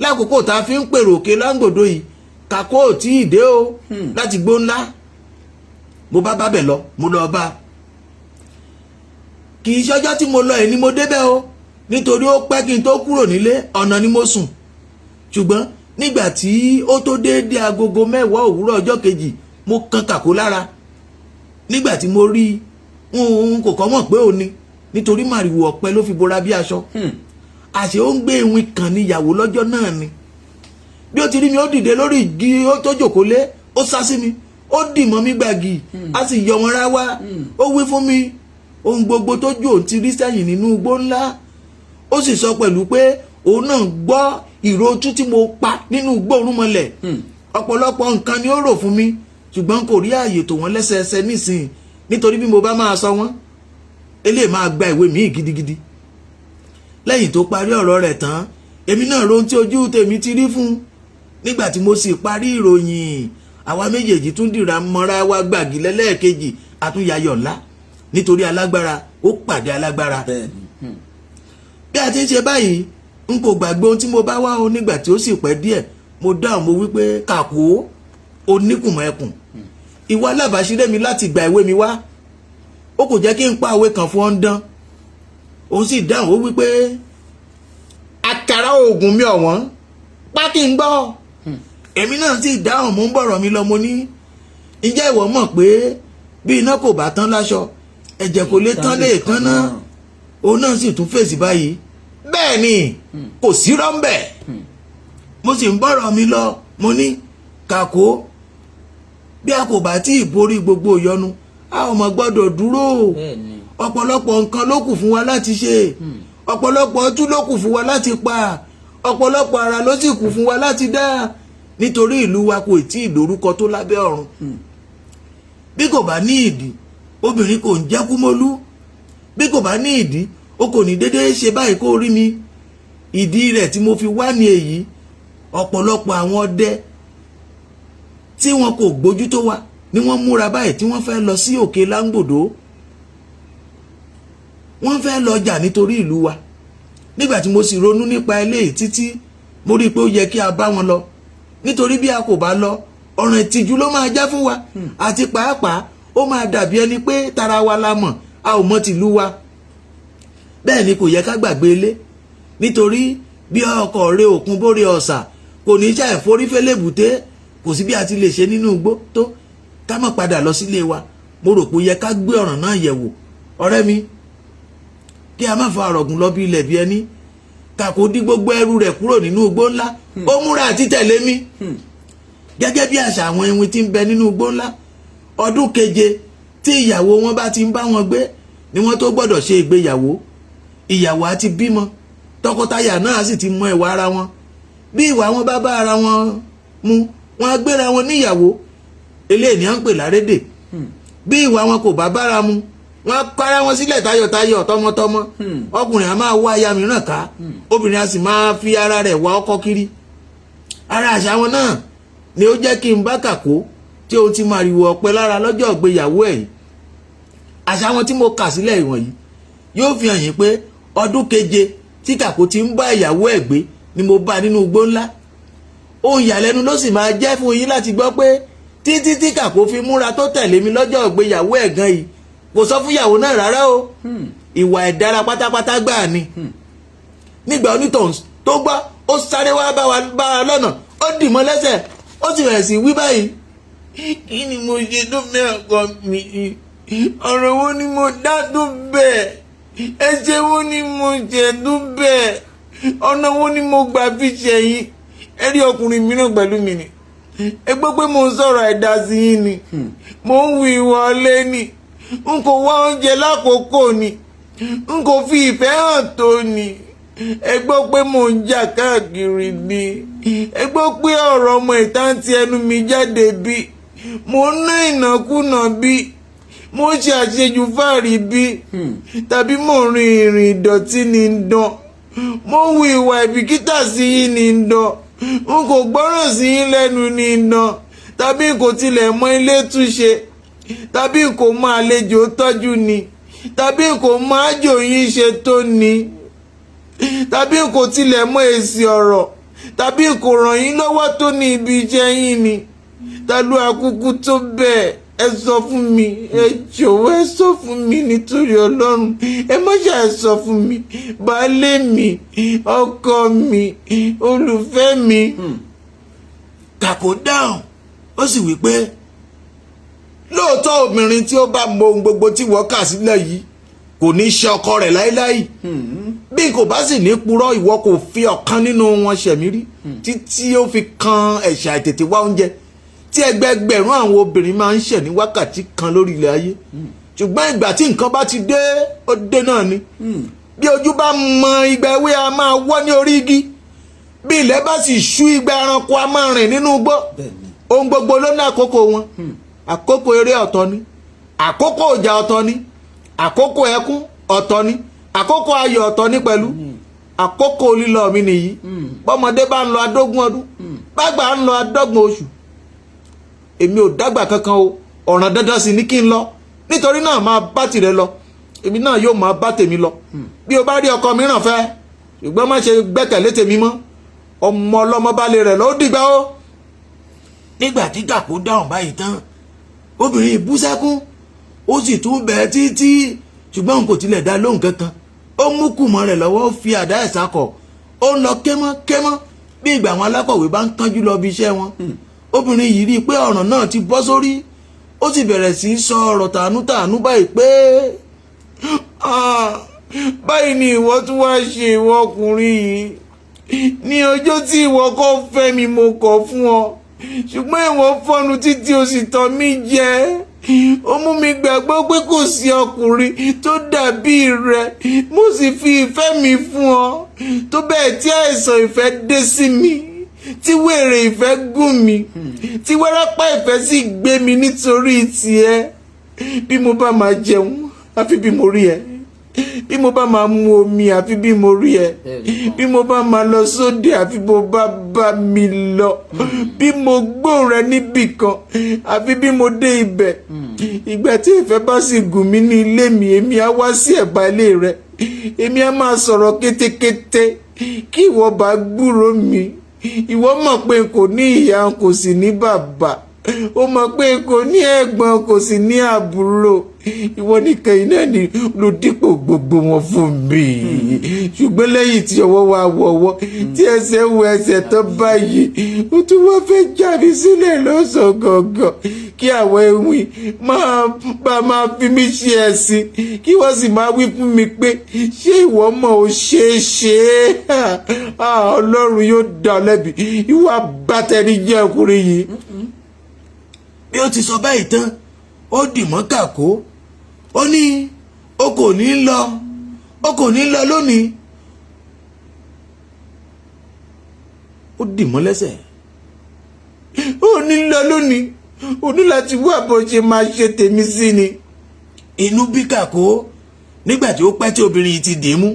Lákòókò tá a fi ń pèrò òkè láńgbòdo yìí Kàkó ò tí ì dé o láti Gbó Ńlá. Mo bá bẹ̀ lọ mo lọ bá kì í ṣọjọ́ tí mo lọ ẹ̀ ni mo débẹ̀ o nítorí ó pẹ́ kí n tó kúrò nílé ọ̀nà ni mo sùn. Ṣùgbọ́n nígbà tí ó tó déédé agogo 10 òwúrọ̀ ọjọ́ kejì mo kan Kàkó lára. Nígbà tí mo rí n kò kọ́ mọ̀ pé ó ní nítorí màrìwò ọ̀pẹ ló fi bora bí aṣọ. Àṣé ó ń gbé ìwìn kan níyàwó lọ́jọ́ náà ni. Bí ó ti rí mi ó dìde lórí igi ó tó jókòó lé ó sá sí mi ó dì mọ́ mi gbàgì a sì yọ wọn rá wá. Ó wí fún mi ohun gbogbo tó jù òun ti rí sẹ́yìn nínú igbó ńlá. Ó sì sọ pẹ̀lú pé òun náà gbọ́ ìró otú tí mo pa nínú igbó irúnmọlẹ̀. Ọ̀pọ̀lọpọ̀ nǹkan ni ó rò fún mi ṣùgbọ́n kò rí ààyè tó wọ́n lẹ́sẹẹsẹ nísìnyí nítorí bí mo bá máa sọ wọ́n eléyìí máa gba ìwé mi gidigidi. Lẹ́yìn tó parí ọ̀rọ̀ rẹ̀ tán èmi náà rohun tí ojú tèmi ti rí fún. Nígbà tí mo sì parí ìròyìn àwa méjèèjì tún dìra mọ́ra wa gbàgì lẹ́lẹ́ẹ̀kejì àtúnyayọ̀ ńlá nítorí alágbára ó pàdé alágbára. Bí a ti ń ṣe báyìí n kò gbàgbé ohun tí mo bá wá o nígbà tí ó sì pẹ́ díẹ̀ mo dáhùn mo wípé Kàkó oníkùnmọ̀ ẹkùn ìwà alábàáṣírẹ́ mi láti gba ìwé mi wá ó kò jẹ́ kí n pa òwe kan fún ọ́ndán òun sì dáhùn ó wípé àkàrà oògùn mi ọ̀wọ́n pa kí n gbọ́ èmi náà sì dáhùn mo ń bọ̀rọ̀ mi lọ mo ní ǹjẹ́ ìwọ mọ̀ pé bí iná kò bá tán láṣọ ẹ̀jẹ̀ kò lè tán lè tán náà òun náà sì tún fèsì báyìí bẹ́ẹ̀ ni kò sí rọ́ńbẹ̀ mo sì ń bọ̀rọ̀ mi lọ mo ní Kàkó bí a kò bá tí ì borí gbogbo ìyọnu a ò mọ̀ gbọ́dọ̀ dúró ọ̀pọ̀lọpọ̀ nǹkan ló kù fún wa láti ṣe ọ̀pọ̀lọpọ̀ ọtún ló kù fún wa láti pa ọ̀pọ̀lọpọ̀ ara ló sì kù fún wa láti dá nítorí ìlú wa kò tí ì lórúkọ tó lábẹ́ ọ̀run bí kò bá ní ìdí obìnrin kò ń jẹ́ kúmólú bí kò bá ní ìdí o kò ní déédéé ṣe báyìí kó rí mi ìdí rẹ̀ tí mo fi wá ní èyí ọ̀pọ̀lọpọ̀ àwọn ọdẹ tí wọn kò gbójú tó wa ni wọ́n múra báyìí tí wọ́n fẹ́ lọ sí òkè Láńgbòdo wọ́n fẹ́ lọ jà nítorí ìlú wa nígbà tí mo sì ronú nípa eléyìí títí mo rí i pé ó yẹ kí a bá wọn lọ nítorí bí a kò bá lọ ọ̀ràn ìtìjú ló máa já fún wa àti pàápàá ó máa dàbí ẹni pé tara wa la mọ̀ a ò mọ̀ tìlú wa bẹ́ẹ̀ ni kò yẹ ká gbàgbé ilé nítorí bí ọkọ̀ rẹ òkun bóre ọ̀sà kò ní ṣàì forí fẹ́lẹ́bùté kò sí bí a ti lè ṣe nínú igbó tó ká má padà lọ sílé wa mo rò pé ó yẹ ká gbé ọ̀ràn náà yẹ̀wò ọ̀rẹ́ mi kí a má fa àrọ̀gùn lọ bí ilẹ̀ bí ẹni Kàkó dí gbogbo ẹrù rẹ̀ kúrò nínú igbó ńlá ó múra àti tẹ̀lé mi gẹ́gẹ́ bí àṣà àwọn ewin tí ń bẹ nínú igbó ńlá ọdún keje tí ìyàwó wọn bá ti ń bá wọn gbé ni wọ́n tó gbọ́dọ̀ ṣe ìgbéyàwó ìyàwó àti bímọ tọkọtaya náà sì ti mọ ìwà ara wọn bí ìwà wọn bá bá ara wọn mu wọn á gbéra wọn níyàwó eléyìí ni à ń pè lárédè bí ìwà wọn kò bá bára mu wọn á kára wọn sílẹ̀ tayọ̀tayọ̀ tọmọtọmọ ọkùnrin á máa wá aya mìíràn ká obìnrin á sì máa fi ara rẹ̀ wá ọkọ kiri ara àṣà wọn náà ni ó jẹ́ kí n bá Kàkó tí ó ti máa riwo ọ̀pẹ lára lọ́jọ́ ìgbéyàwó ẹ̀ yìí àṣà wọn tí mo kà sílẹ̀ ìwọ̀nyí yóò fi hàn yín pé ọdún keje tí Kàkó ti ń bá ìyàwó ẹ̀ gbé ni mo bá nínú igbó ńlá ohun ìyàlẹ́nu ló sì máa jẹ́ fún yín láti gbọ́ pé títí tí Kàkó fi múra tó tẹ̀lé mi lọ́jọ́ ìgbéyàwó ẹ̀ gan yìí kò sọ fún ìyàwó náà rárá o ìwà ẹ̀dára pátápátá gbáà ni nígbà onítọ̀hún tó gbọ́ ó sáré wá bá wa lọ́nà ó dì mọ́ lẹ́sẹ̀ ó sì bẹ̀rẹ̀ sí wí báyìí kí ni mo ṣe tó fẹ́ ọkọ mi ọ̀rọ̀ wo ni mo dá tó bẹ́ẹ̀ ẹ̀ṣẹ̀ wo ni mo jẹ tó bẹ́ẹ̀ ọ̀nà wo ni mo gbà fi ṣẹ̀yìn ẹ rí ọkùnrin mìíràn pẹ̀lú mi ni ẹ gbọ́ pé mo ń sọ̀rọ̀ ẹ̀dá sí yín ni mo ń hu ìwà ọ̀lẹ ni n kò wá oúnjẹ lákòókò ni n kò fi ìfẹ́ hàn tó ni ẹ gbọ́ pé mo ń jà káàkiri bí ẹ gbọ́ pé ọ̀rọ̀ ọmọ ìta ti ẹnu mi jáde bí mo ná ìnákúnà bí mo ṣe àṣejù fáàrí bí tàbí mo rin ìrìn ìdọ̀tí ní dán mo hu ìwà ìbìkítà sí yín ní dán n kò gbọ́ràn sí yín lẹ́nu ní dán tàbí n kò tilẹ̀ mọ ilé túnṣe tàbí n kò mọ àlejò tọ́jú ni tàbí n kò mọ àjò yín ṣe tó ni tàbí n kò tilẹ̀ mọ èsì ọ̀rọ̀ tàbí n kò ràn yín lọ́wọ́ tó ní ibi iṣẹ́ yín ni tàlú àkúkú tó bẹ́ẹ̀ ẹ sọ fún mi ẹ jọ̀wọ́ ẹ sọ fún mi nítorí Ọlọ́run ẹ má ṣe ẹ sọ fún mi baálé mi ọkọ mi olùfẹ́ mi. Kàkó dáhùn ó sì wí pé lóòótọ́ obìnrin tí ó bá mọ ohun gbogbo tí wọ́n kà sílẹ̀ yìí kò ní ṣe ọkọ rẹ̀ láéláé bí kò bá sì ní purọ́ ìwọ kò fi ọ̀kan nínú wọn ṣẹ̀mí rí títí ó fi kan ẹ̀ṣẹ̀ àìtètè wá oúnjẹ tí ẹgbẹẹgbẹ̀rún àwọn obìnrin máa ń ṣẹ̀ ní wákàtí kan lórí ilẹ̀ ayé ṣùgbọ́n ìgbà tí nǹkan bá ti dé ó dé náà ni bí ojú bá mọ igba ewé a máa wọ́ ní orí igi bí ilẹ̀ bá sì ṣú igba ẹranko a máa rìn nínú igbó ohun gbogbo ló ní àkókò wọn àkókò eré ọ̀tọ̀ ni àkókò ìjà ọ̀tọ̀ ni àkókò ẹkún ọ̀tọ̀ ni àkókò ayọ̀ ọ̀tọ̀ ni pẹ̀lú àkókò lílọ mi nìyí bọ́mọdé bá ń lọ adógún ọdún bágbà ń lọ adọ́gbọ̀n oṣù èmi ò dágbà kankan o ọ̀ràn dandan sì ní kí n lọ nítorí náà máa bá tìrẹ lọ èmi náà yóò máa bá tèmi lọ bí o bá rí ọkọ mìíràn fẹ́ ṣùgbọ́n má ṣe gbẹ́kẹ̀lé tèmi mọ́ ọmọ ọlọ́mọ bá lè rẹ̀ lọ ó dìgbà ó. nígbà tí Kàkó dáhùn báyìí tán obìnrin bú sẹ́kún ó sì tún bẹ̀ẹ́ títí ṣùgbọ́n òun kò tilẹ̀ dá lóhùn kankan ó mú kùmọ̀ rẹ̀ lọ́wọ́ ó fi àdá ẹ̀ sákọ̀ ó ń lọ kémọ́ bí ìgbà àwọn alákọ̀wé bá ń kánjú lọ bí iṣẹ́ wọn. obìnrin yìí rí i pé ọ̀ràn náà ti bọ́ sórí ó sì bẹ̀rẹ̀ sí í sọ ọ̀rọ̀ tàánútàánú báyìí pé báyìí ni ìwọ tún wá ṣe ìwọ ọkùnrin yìí ní ọjọ́ tí ìwọ kọ́ fẹ́ mi mo kọ̀ fún ọ ṣùgbọ́n ìwọ fọ́nu títí o sì tàn mí jẹ ó mú mi gbàgbọ́ pé kò sí ọkùnrin tó dàbí rẹ mo sì fi ìfẹ́ mi fún ọ tó bẹ́ẹ̀ tí àìsàn ìfẹ́ dé sí mi tí wèrè ìfẹ́ gùn mí tí wárápá ìfẹ́ sì gbé mi nítorí tiẹ̀ bí mo bá máa jẹun àfi bí mo rí ẹ bí mo bá máa mu omi àfi bí mo rí ẹ bí mo bá máa lọ sóde àfi bó bá bá mi lọ bí mo gbóhùn rẹ níbì kan àfi bí mo dé ibẹ̀ ìgbà tí ìfẹ́ bá sì gùn mí ní ilé mi èmi á wá sí ẹ̀bá ilé rẹ èmi á máa sọ̀rọ̀ kétékété kí ìwọ bá gbúrò mi ìwọ mọ̀ pé kò ní ìyá kò sì ní bàbá ó mọ̀ pé kò ní ẹ̀gbọ́n kò sì ní àbúrò ìwọ nìkan iná ni ló dípò gbogbo wọn fún mi ṣùgbọ́n lẹ́yìn tí ọwọ́ wa wọ̀wọ́ tí ẹsẹ̀ wọ ẹsẹ̀ tó báyìí ó tún wá fẹ́ já mi sílẹ̀ lọ́sàn-án gangan kí àwọn ewì máa fi mí ṣe ẹ̀sìn kí wọ́n sì máa wí fún mi pé ṣé ìwọ mọ̀ ó ṣeé ṣe é ọlọ́run yóò dá lẹ́bi ìwà bátẹni jẹ́ ọkùnrin yìí. bí ó ti sọ báyìí tán ó dì mọ́ Kàkó ó ní o kò ní lọ lónìí ó dì mọ́ lẹ́sẹ̀ ó ní lọ lónìí ó ní láti wá bó ṣe máa ṣe tèmi sí ni. inú bí Kàkó nígbà tí ó pẹ́ tí obìnrin yìí ti dì í mú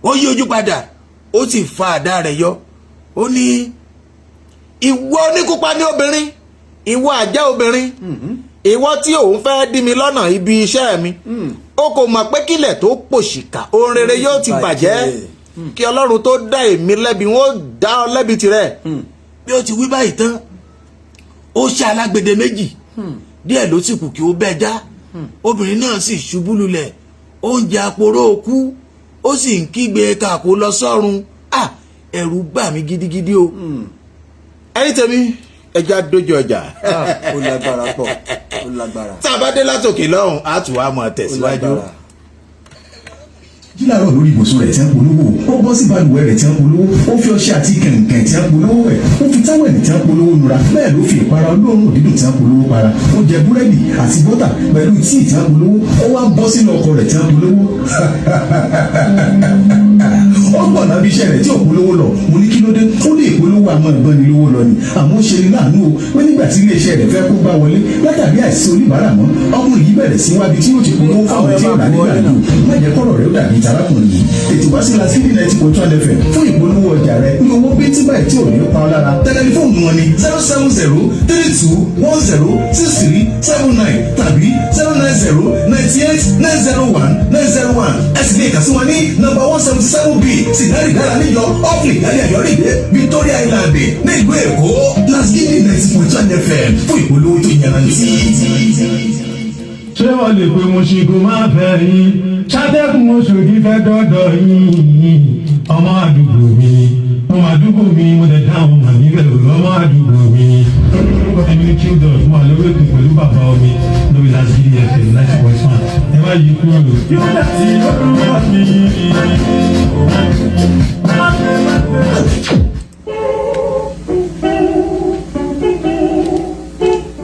ó yí ojú padà ó sì fa àdá rẹ̀ yọ ó ní ìwọ oníkúpa ní obìnrin ìwọ àjẹ́ obìnrin ìwọ tí òun fẹ́ dí mi lọ́nà ibi iṣẹ́ mi ó kò mọ̀ pé kílẹ̀ tó pòṣìkà ohun rere yóò ti bàjẹ́ kí ọlọ́run tó dá èmi lẹ́bi wọ́n dá ọ lẹ́bi tirẹ̀. bí ó ti wí báyìí tán ó ṣe alágbède méjì díẹ̀ ló sì kù kí ó bẹ́ẹ̀ já obìnrin náà sì ṣubú lulẹ̀ oúnjẹ aporó okú ó sì ń kígbe Kàkó lọ sọ́run ẹ̀rù bà mí gidigidi o. ẹ̀yin tèmi ẹja dojú ọjà. ó lágbára pọ̀ ó lágbára. tá a bá dé látòkè lọ́hùn á tún wá mọ̀ tẹ̀síwájú. jíláàrọ̀ lórí ibùsùn rẹ̀ tí ń polówó ó bọ́ sí balùwẹ̀ rẹ̀ tí ń polówó ó fi ọṣẹ àti kẹ̀ǹkẹ̀ tí ń polówó rẹ̀ ó fi táwẹ̀lì tí ń polówó nura bẹ́ẹ̀ ló fi ìpara olóòórùn dídùn tí ń polówó para ó jẹ búrẹ́dì àti bọ́tà pẹ̀lú tíì tí ń polówó ó wá bọ́ sínú ọkọ̀ rẹ̀ tí ń polówó. ó gbọ̀n náà bí iṣẹ́ rẹ̀ tí ò polówó lọ mo ní kí ló dé ó lè polówó àmọ́ ìbọn ni lówó lọ ni àmọ́ ó ṣe ní láàánú o pé nígbà tí iléeṣẹ́ rẹ̀ fẹ́ kó bá wọlé látàrí àìsí oníbàárà mọ́ ọkùnrin yìí bẹ̀rẹ̀ sí wábi tí yóò ti polówó fáwọn tí ó rà nígbà yìí má jẹ́ kọ́rọ̀ rẹ̀ ó dàbí tarákùnrin yìí ètò wá sí Lasidi 90.1 FM fún ìpolówó ọjà rẹ̀ ní owó bíntí báyìí tí ò ní pa ọ́ lára tẹlifóònù wọn ni 07032106379 tàbí 09098901901 ẹ sì lè kà sí wọn ní nọ́mbà 177B Sinari Dara níyọ ọ́fìlì ìdálẹ́ àyọ́rìndé Victoria Island ní ìlú Èkó Lasidi 90.1 FM fún ìpolówó tó yanrantí. ṣé wọ́n lè pe mo ṣe kó máa fẹ́ yín ṣàtẹ́kùn Òṣòdì fẹ́ dọ́dọ̀ yín ọmọ àdúgbò mi ọmọ àdúgbò mi mo lè dá àwọn ọmọ níbẹ̀ ọmọ àdúgbò mi orúkọ mi ní children fún wa lórí ètò pẹ̀lú bàbá omi lórí Lasidi FM 90.1 ẹ má yí kúrò lò. yóò dá sí orúkọ mi.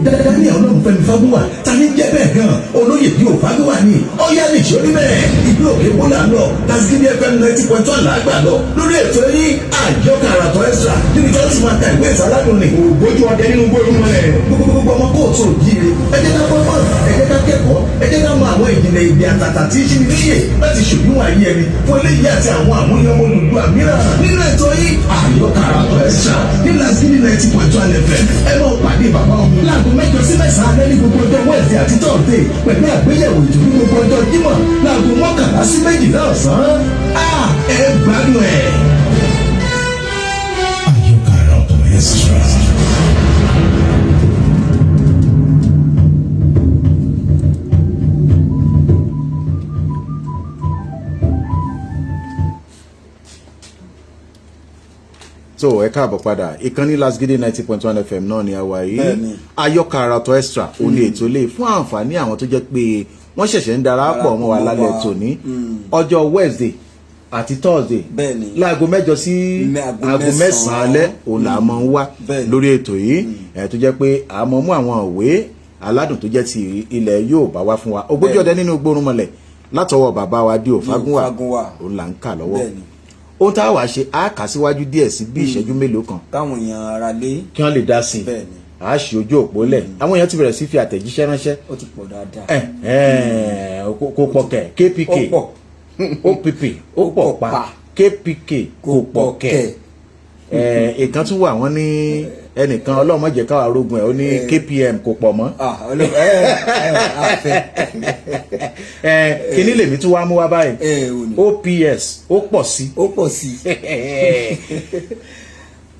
Daniel ọlọ́run fẹ́mi fábúwà ta ní jẹ́ bẹ́ẹ̀ gan-an olóyè bí òfágúwà ni ọ̀yá ní ìṣòrí bẹ́ẹ̀ ìlú òkè bọ́là lọ Lasidi FM 90.1 làgbà lọ lórí ètò yín àjọkà àràtọ̀ extra níbi tí wọ́n ti máa ka ìwé ìsàládùn ní ògbójú ọdẹ nínú gbóyún mọ́lẹ̀ gbogbo ọmọ kóòtù òjìire ẹ jẹ́ ká pọ́npọ́n ẹ jẹ́ ká kẹ́kọ̀ọ́ ẹ jẹ́ ká mọ àwọn ìjìnlẹ̀ ìdí àtàtà tí í ṣe ní níyè láti ṣòdiwọ̀n ayé ẹni fún eléyìí àti àwọn àmúyẹmọ olùdó àmìràn nínú ètò yín àjọkà àràtọ̀ extra ní Lasidi 90.1 FM ẹ máa pàdé bàbá omi láago 8 sí 9 alẹ́ ní gbogbo ọjọ́ Wednesday àti Thursday pẹ̀lú àgbéyẹ̀wò ètò ní gbogbo ọjọ́ Jímọ̀ láago 11 sí 12 ọ̀sán. Ẹ gbádùn ẹ̀. Àyọkàrà ọ̀tọ̀ extra. so ẹ káàbọ̀ padà ìkànnì Lasgidi 90.1 FM náà ni a wà yìí Àyọkà Àrà Ọ̀tọ̀ Extra ó ní ètò lè fún àǹfààní àwọn tó jẹ́ pé wọ́n ṣẹ̀ṣẹ̀ ń darapọ̀ mọ́ wa lálẹ́ tòní ọjọ́ Wednesday àti Thursday láago 8 sí aago 9 alẹ́ òun là máa ń wá lórí ètò yìí tó jẹ́ pé a máa mú àwọn òwe aládùn tó jẹ́ ti ilẹ̀ Yorùbá wá fún wa Ògbójú Ọdẹ nínú Gbórúnmọlẹ̀ látọwọ́ bàbá wa Dí Fágúnwà òun là ń kà lọ́wọ́ ohun tá a wá ṣe á kà síwájú díẹ̀ sí bí ìṣẹ́jú mélòó kan káwọn èèyàn ara lé kí wọ́n lè dá sí i a ṣe ojú òpó lẹ̀ àwọn èèyàn ti bẹ̀rẹ̀ sí fi àtẹ̀jíṣẹ́ ránṣẹ́ ó ti pọ̀ dáadáa kò pọ̀ kẹ̀ KPK OPP ó pọ̀ pa KPK kò pọ̀ kẹ̀ ìkan tún wà wọ́n ní ẹnìkan Ọlọ́run jẹ́ káwa rogun ẹ̀ ó ní KPM kò pọ̀ mọ́ kíní lèmi tún wá mú wá báyìí OPS ó pọ̀ sí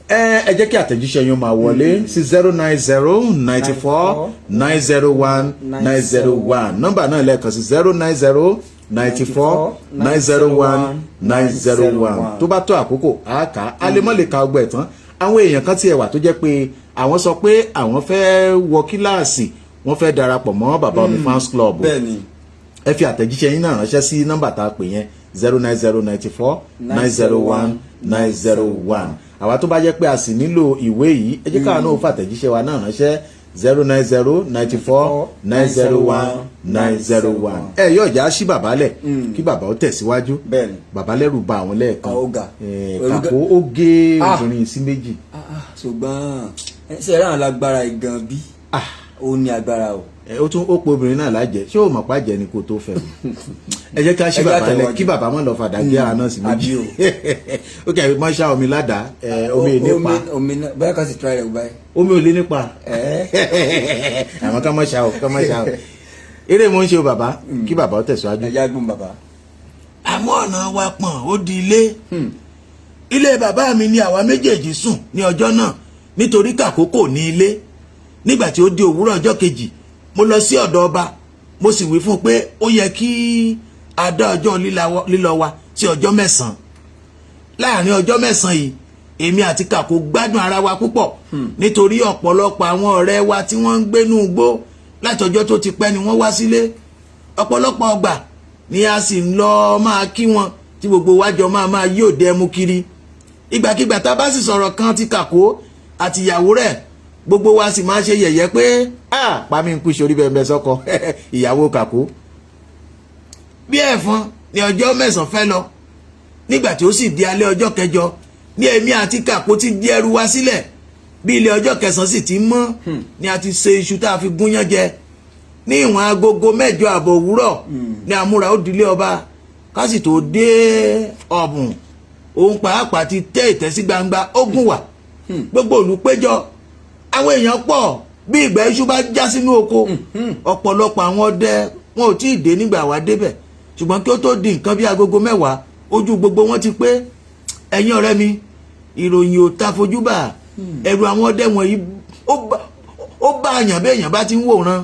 ẹ jẹ́ kí àtẹ̀jíṣẹ́ yín máa wọlé sí 09094901901 nọ́mbà náà lẹ́ẹ̀kan sí 09094901901 tó bá tó àkókò àáká alẹ́mọ́ lè ka ọgbà ẹ̀tàn àwọn èèyàn kan tí ẹ wà tó jẹ́ pé àwọn sọ pé àwọn fẹ́ wọ kíláàsì wọ́n fẹ́ darapọ̀ mọ́ Bàbá Omi fans club ẹ fi àtẹ̀jíṣẹ́ yín náà ránṣẹ́ sí nọ́mbà tá a pè yẹn 09094901901 àwa tó bá jẹ́ pé a sì nílò ìwé yìí ẹ jẹ́ káwọn náà fàtẹ̀jíṣẹ́ wa náà ránṣẹ́ 09094901901 ẹ yóò já sí bàbá lẹ̀ kí bàbá ó tẹ̀síwájú bàbá lẹ́rù bà àwọn lẹ́ẹ̀kan kàpó ó gé obìnrin sí méjì. ṣùgbọ́n ṣe ẹ̀rọ àwọn lágbára ìgan bí ó ní agbára o. ó tún ó pe obìnrin náà lájẹ ṣé o mọ̀ pàjẹ́ ni kò tó fẹ́ ẹ jẹ́ ká sí bàbá lẹ̀ kí bàbá mọ̀ lọ fàdà gé àná sí méjì ó kẹ́ mọ́ ṣá omi ládàá omi ò nípa báyọ̀ ká sì try rẹ̀ báyìí omi ò lé nípa àwọn ká mọ́ ṣá o eré mo ń ṣe o bàbá kí bàbá ó tẹ̀síwájú. ẹ jágbọ́n bàbá. àmọ́ ọ̀nà wa pọ̀n ó di ilé bàbá mi ni àwa méjèèjì sùn ní ọjọ́ náà nítorí kàkókò ní ilé nígbà tí ó di òwúrọ̀ ọjọ́ kejì mo lọ sí ọ̀dọ̀ ọba mo sì wí fún un pé ó yẹ kí a dá ọjọ́ lílọ wa sí ọjọ́ 9 láàrin ọjọ́ 9 yìí èmi àti Kàkó gbádùn ara wa púpọ̀ nítorí ọ̀pọ̀lọpọ̀ àwọn ọ̀rẹ́ wa tí wọ́n ń gbénú igbó látọjọ́ tó ti pẹ́ ni wọ́n wá sílé ọ̀pọ̀lọpọ̀ ọgbà ni a sì ń lọ máa kí wọn tí gbogbo wa jọ máa yí òde ẹmu kiri ìgbàkigbà tá a bá sì sọ̀rọ̀ kan ti Kàkó àti ìyàwó rẹ̀ gbogbo wa sì máa ṣe yẹ̀yẹ́ pé pàmí ń pín sórí bẹ́ẹ̀ sọ́kọ ìyàwó Kàkó bí ẹ̀fọn ni ọjọ́ 9 fẹ́ lọ nígbà tí ó sì di alẹ́ ọjọ́ 9 ní èmi àti Kàkó ti di ẹrù wa sílẹ̀ bí ilẹ̀ ọjọ́ 9 sì ti mọ́ ni a ti ṣe iṣu tá a fi gúnyán jẹ ní ìwọ̀n agogo 8 àbọ̀ òwúrọ̀ ni àmúra ó dilé ọba ká sì tó dé ọ̀bùn òun pàápàá ti tẹ́ ìtẹ́ sí gbangba ó gùn wà gbogbo olùpéjọ àwọn èèyàn pọ̀ bí ìgbà iṣu bá já sínú oko ọ̀pọ̀lọpọ̀ àwọn ọdẹ wọn ò tí ì dé nígbà wá débẹ̀ ṣùgbọ́n kí ó tó di nǹkan bí agogo 10 ojú gbogbo wọn ti pé ẹ̀yin ọ̀rẹ́ mi ìròyìn ò ta fojú bà ẹ̀rù àwọn ọdẹ wọ̀nyí ó bá àyàn bí èèyàn bá ti ń wòran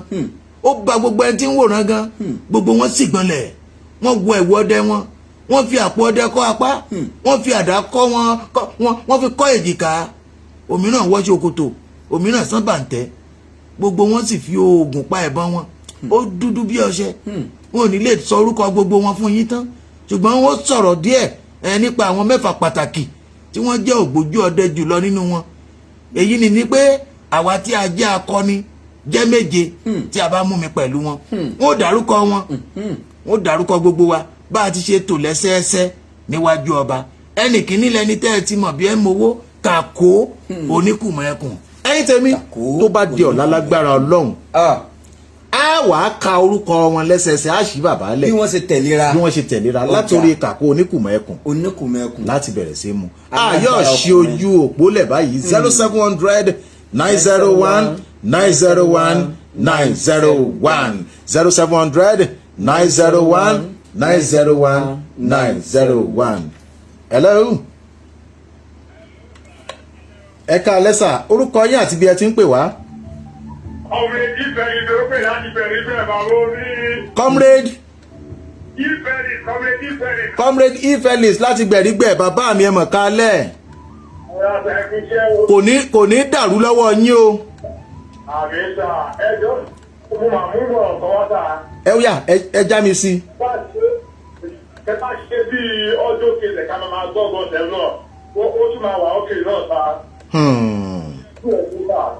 ó bá gbogbo ẹni tí ń wòran gan gbogbo wọn sì gbọ̀nlẹ̀ wọ́n wọ ẹ̀wù ọdẹ wọ́n fi àpò ọdẹ kọ́ apá wọ́n fi àdá kọ́ wọ́n fi kọ́ èjìká òmíràn wọ́ ṣòkòtò òmíràn sán bàǹtẹ́ gbogbo wọn sì fi oògùn pa ẹ̀bọn wọn ó dúdú bí ọṣẹ wọn ò ní lè sọ orúkọ gbogbo wọn fún yín tán ṣùgbọ́n wọ́n sọ̀rọ̀ díẹ̀ nípa àwọn 6 pàtàkì tí wọ́n jẹ́ ògbójú ọdẹ jùlọ nínú wọn èyí ni pé àwa tí a jẹ́ akọni jẹ́ 7 tí a bá mú mi pẹ̀lú wọn wọ́n ò dárúkọ wọn wọ́n ò dárúkọ gbogbo wa bá a ti ṣe tò lẹ́sẹẹsẹ níwájú ọba ẹnì kìíní lẹni tẹ́ ẹ ti mọ̀ bí ẹ mowó Kàkó oníkùmọ̀ ẹkùn ẹ̀yin tèmi tó bá di ọ̀la lágbára Ọlọ́run a wà á ka orúkọ wọn lẹ́sẹẹsẹ á ṣí bàbá lẹ̀ bí wọ́n ṣe tẹ̀léra látòrí Kàkó oníkùmọ̀ ẹkùn láti bẹ̀rẹ̀ sí mu a yóò ṣe ojú òpó lẹ̀ báyìí 0700 901 901 901 0700 901 901 901. Hello. Ẹ káalẹ́ sà, orúkọ yín àti bí ẹ ti ń pè wá. Comrade Ifẹ̀lì ló pè láti bẹ̀rẹ̀ bẹ̀rẹ̀ bàbá orí. Comrade Ifẹ̀lì. Comrade Ifelis láti gbẹ̀rígbẹ̀ bàbá mi ẹ mọ̀ káalẹ́. Kò ní dàrú lọ́wọ́ yín o. Àmì sà, ẹjọ́ mo máa mú bọ̀ ọ̀kan wá sà. Ẹ wíyà ẹ já mi sí. Ẹ bá ṣe bí ọjọ́ kejì ká máa gbọ́gbọ́ tẹ̀ náà, ó tún máa wà ókè náà sà.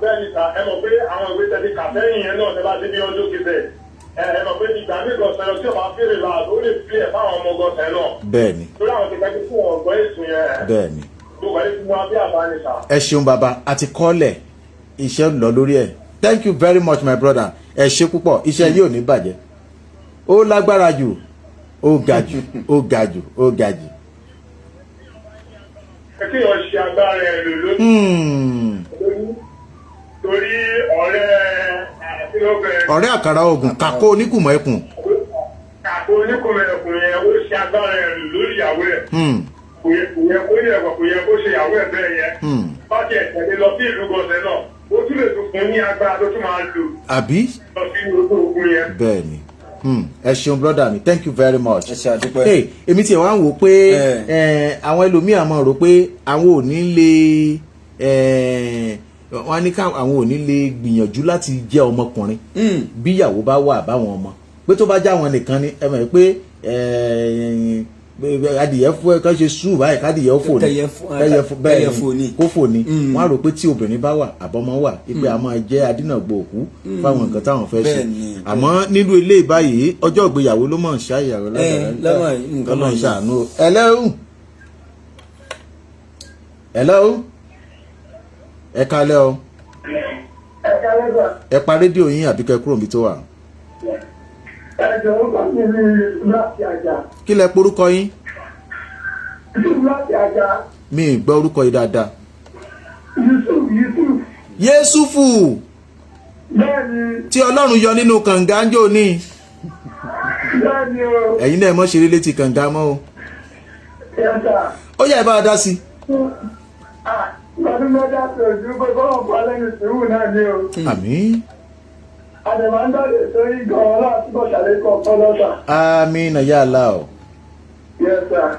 Bẹ́ẹ̀ni sà, ẹ mọ̀ pé àwọn ìwé tẹ̀lé kàfẹ́yìn yẹn náà tẹ bá dé bí ọjọ́ kejì. Ẹ mọ̀ pé ìgbà mí gọ̀ọ̀sẹ̀ tí o bá fèrè la ó lè fi ẹ̀ fáwọn ọmọ gọ̀ọ̀sẹ̀ náà. Bẹ́ẹ̀ni. Torí àwọn ti kẹ́kẹ́ fún ọ̀gbọ́n èsùn yẹn. Bẹ́ẹ̀ni. Tó wà ní fún wa bí àbáni sà. Ẹ ṣeun bàbá àti kọ́lẹ̀ iṣẹ́ ń lọ lórí ẹ̀. Thank you very much my brother. Ẹ ṣe púpọ̀ iṣẹ́ yìí ò ní bàjẹ́. Ó lágbára jù, ó ga jù, ó ga jù, ó ga jù. Ẹ kí wọ́n ṣe agbára ẹ̀ lò lórí. Torí ọ̀rẹ́ àkàrà ogun kakó oníkùmọ̀ ẹkùn. Kakó oníkùmọ̀ ẹkùn yẹn ó ṣe agbára ẹ̀ lò lórí ìyàwó ẹ̀. Kò yẹ kó ṣe ìyàwó ẹ̀ bẹ́ẹ̀ yẹn. Bájẹ̀ ẹ̀tẹ̀lé lọ sí ìlú gọ̀ọ̀sẹ̀ náà. Ó tún lè tún fún ní agbára tó tún máa lò. Àbí? Lọ sí ìlú ogun yẹn. Bẹ́ẹ̀ni. Ẹ ṣeun brother mi, thank you very much. ẹ ṣe àdúpẹ́. Hey, èmi tiẹ̀ wá ń wò pé àwọn ẹlòmíà máa rò pé àwọn ò ní lè wọ́n á ní ká àwọn ò ní lè gbìyànjú láti jẹ́ ọmọkùnrin bí ìyàwó bá wà báwọn ọmọ pé tó bá já wọn nìkan ni ẹ mọ̀ pé adìyẹ fún ẹ kàn ṣe sùúrù báyìí kádìyẹ fò ní kó fò ní wọ́n á rò pé tí obìnrin bá wà àbọ̀mọ́ wà pé a máa jẹ́ adínàgbò òkú fáwọn nǹkan táwọn fẹ́ ṣe àmọ́ nílùú ilé báyìí ọjọ́ ìgbéyàwó ló mọ̀ ń ṣàyàwó lọ́dọ̀ ṣàánú. Hello. Ẹ kálẹ́ o. Ẹ pa rédíò yín àbí kẹ́ kúrò níbi tó wà. Kí lẹ porúkọ yín? Mi ì gbọ́ orúkọ yìí dáadáa. Yéṣùfù. Tí Ọlọ́run yọ nínú kànga ń jò ní. Ẹ̀yin náà mọ́ ṣeré létí kànga mọ́ o. Ó yá ẹ bá wa dá sí. Àmín. Àmín ya Allah o.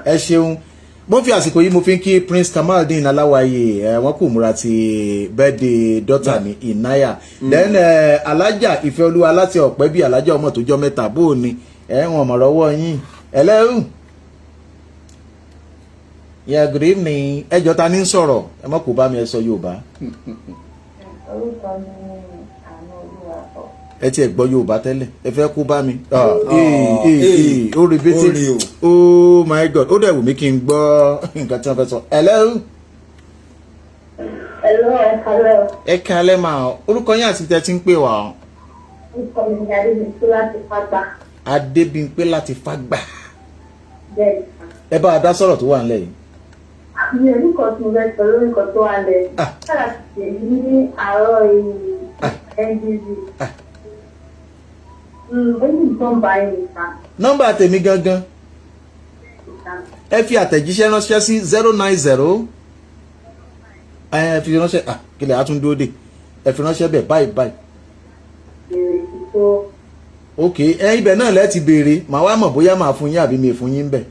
Ẹ ṣeun. Mo fi àsìkò yìí mo fi ń kí Prince Kamaldeen Aláwàyè wọ́n kò múra ti birthday daughter mi Inaya. Then Alájà Ìfẹ́olúwa láti Ọ̀pẹ́ bí Alájà ọmọ tó jọ mẹ́ta bó ni wọ́n mọ̀ lọ́wọ́ yín. Hello. Yeah, good evening. Ẹjọ́ ta ní sọ̀rọ̀ ẹ mọ̀ kó bá mi ẹ sọ Yorùbá. Ẹ tiẹ̀ gbọ́ Yorùbá tẹ́lẹ̀ ẹ fẹ́ kó bá mi. Ó rí bẹ́tẹ̀. Oh my God, ó dẹ̀ wù mí kí n gbọ́ nǹkan tí wọ́n fẹ́ sọ. Hello. Hello, ẹ kálẹ́. Ẹ kálẹ́ máa orúkọ yín àti tẹ́ ti ń pè wá. Orúkọ mi ni Adébímpé láti Fágbà. Adébímpé láti Fágbà. Bẹ́ẹ̀ni. Ẹ bá a dá sọ̀rọ̀ tó wà nílẹ̀ yìí. Mi ò ní kan tí mo fẹ́ sọ lórí nǹkan tó wà lẹ̀. Kára ti ṣe ní àárọ̀ NDV. Ó ní nọ́mbà yìí nìkan. Nọ́mbà tèmi gangan. Ẹ fi àtẹ̀jíṣẹ́ ránṣẹ́ sí 090. Ẹ fi ránṣẹ́ kílẹ̀ àtúndóde. Ẹ fi ránṣẹ́ bẹ̀ báyìí. Ok, ibẹ̀ náà lẹ́ ti béèrè. Màá wá mọ̀ bóyá màá fún yín àbí mi fún yín bẹ̀.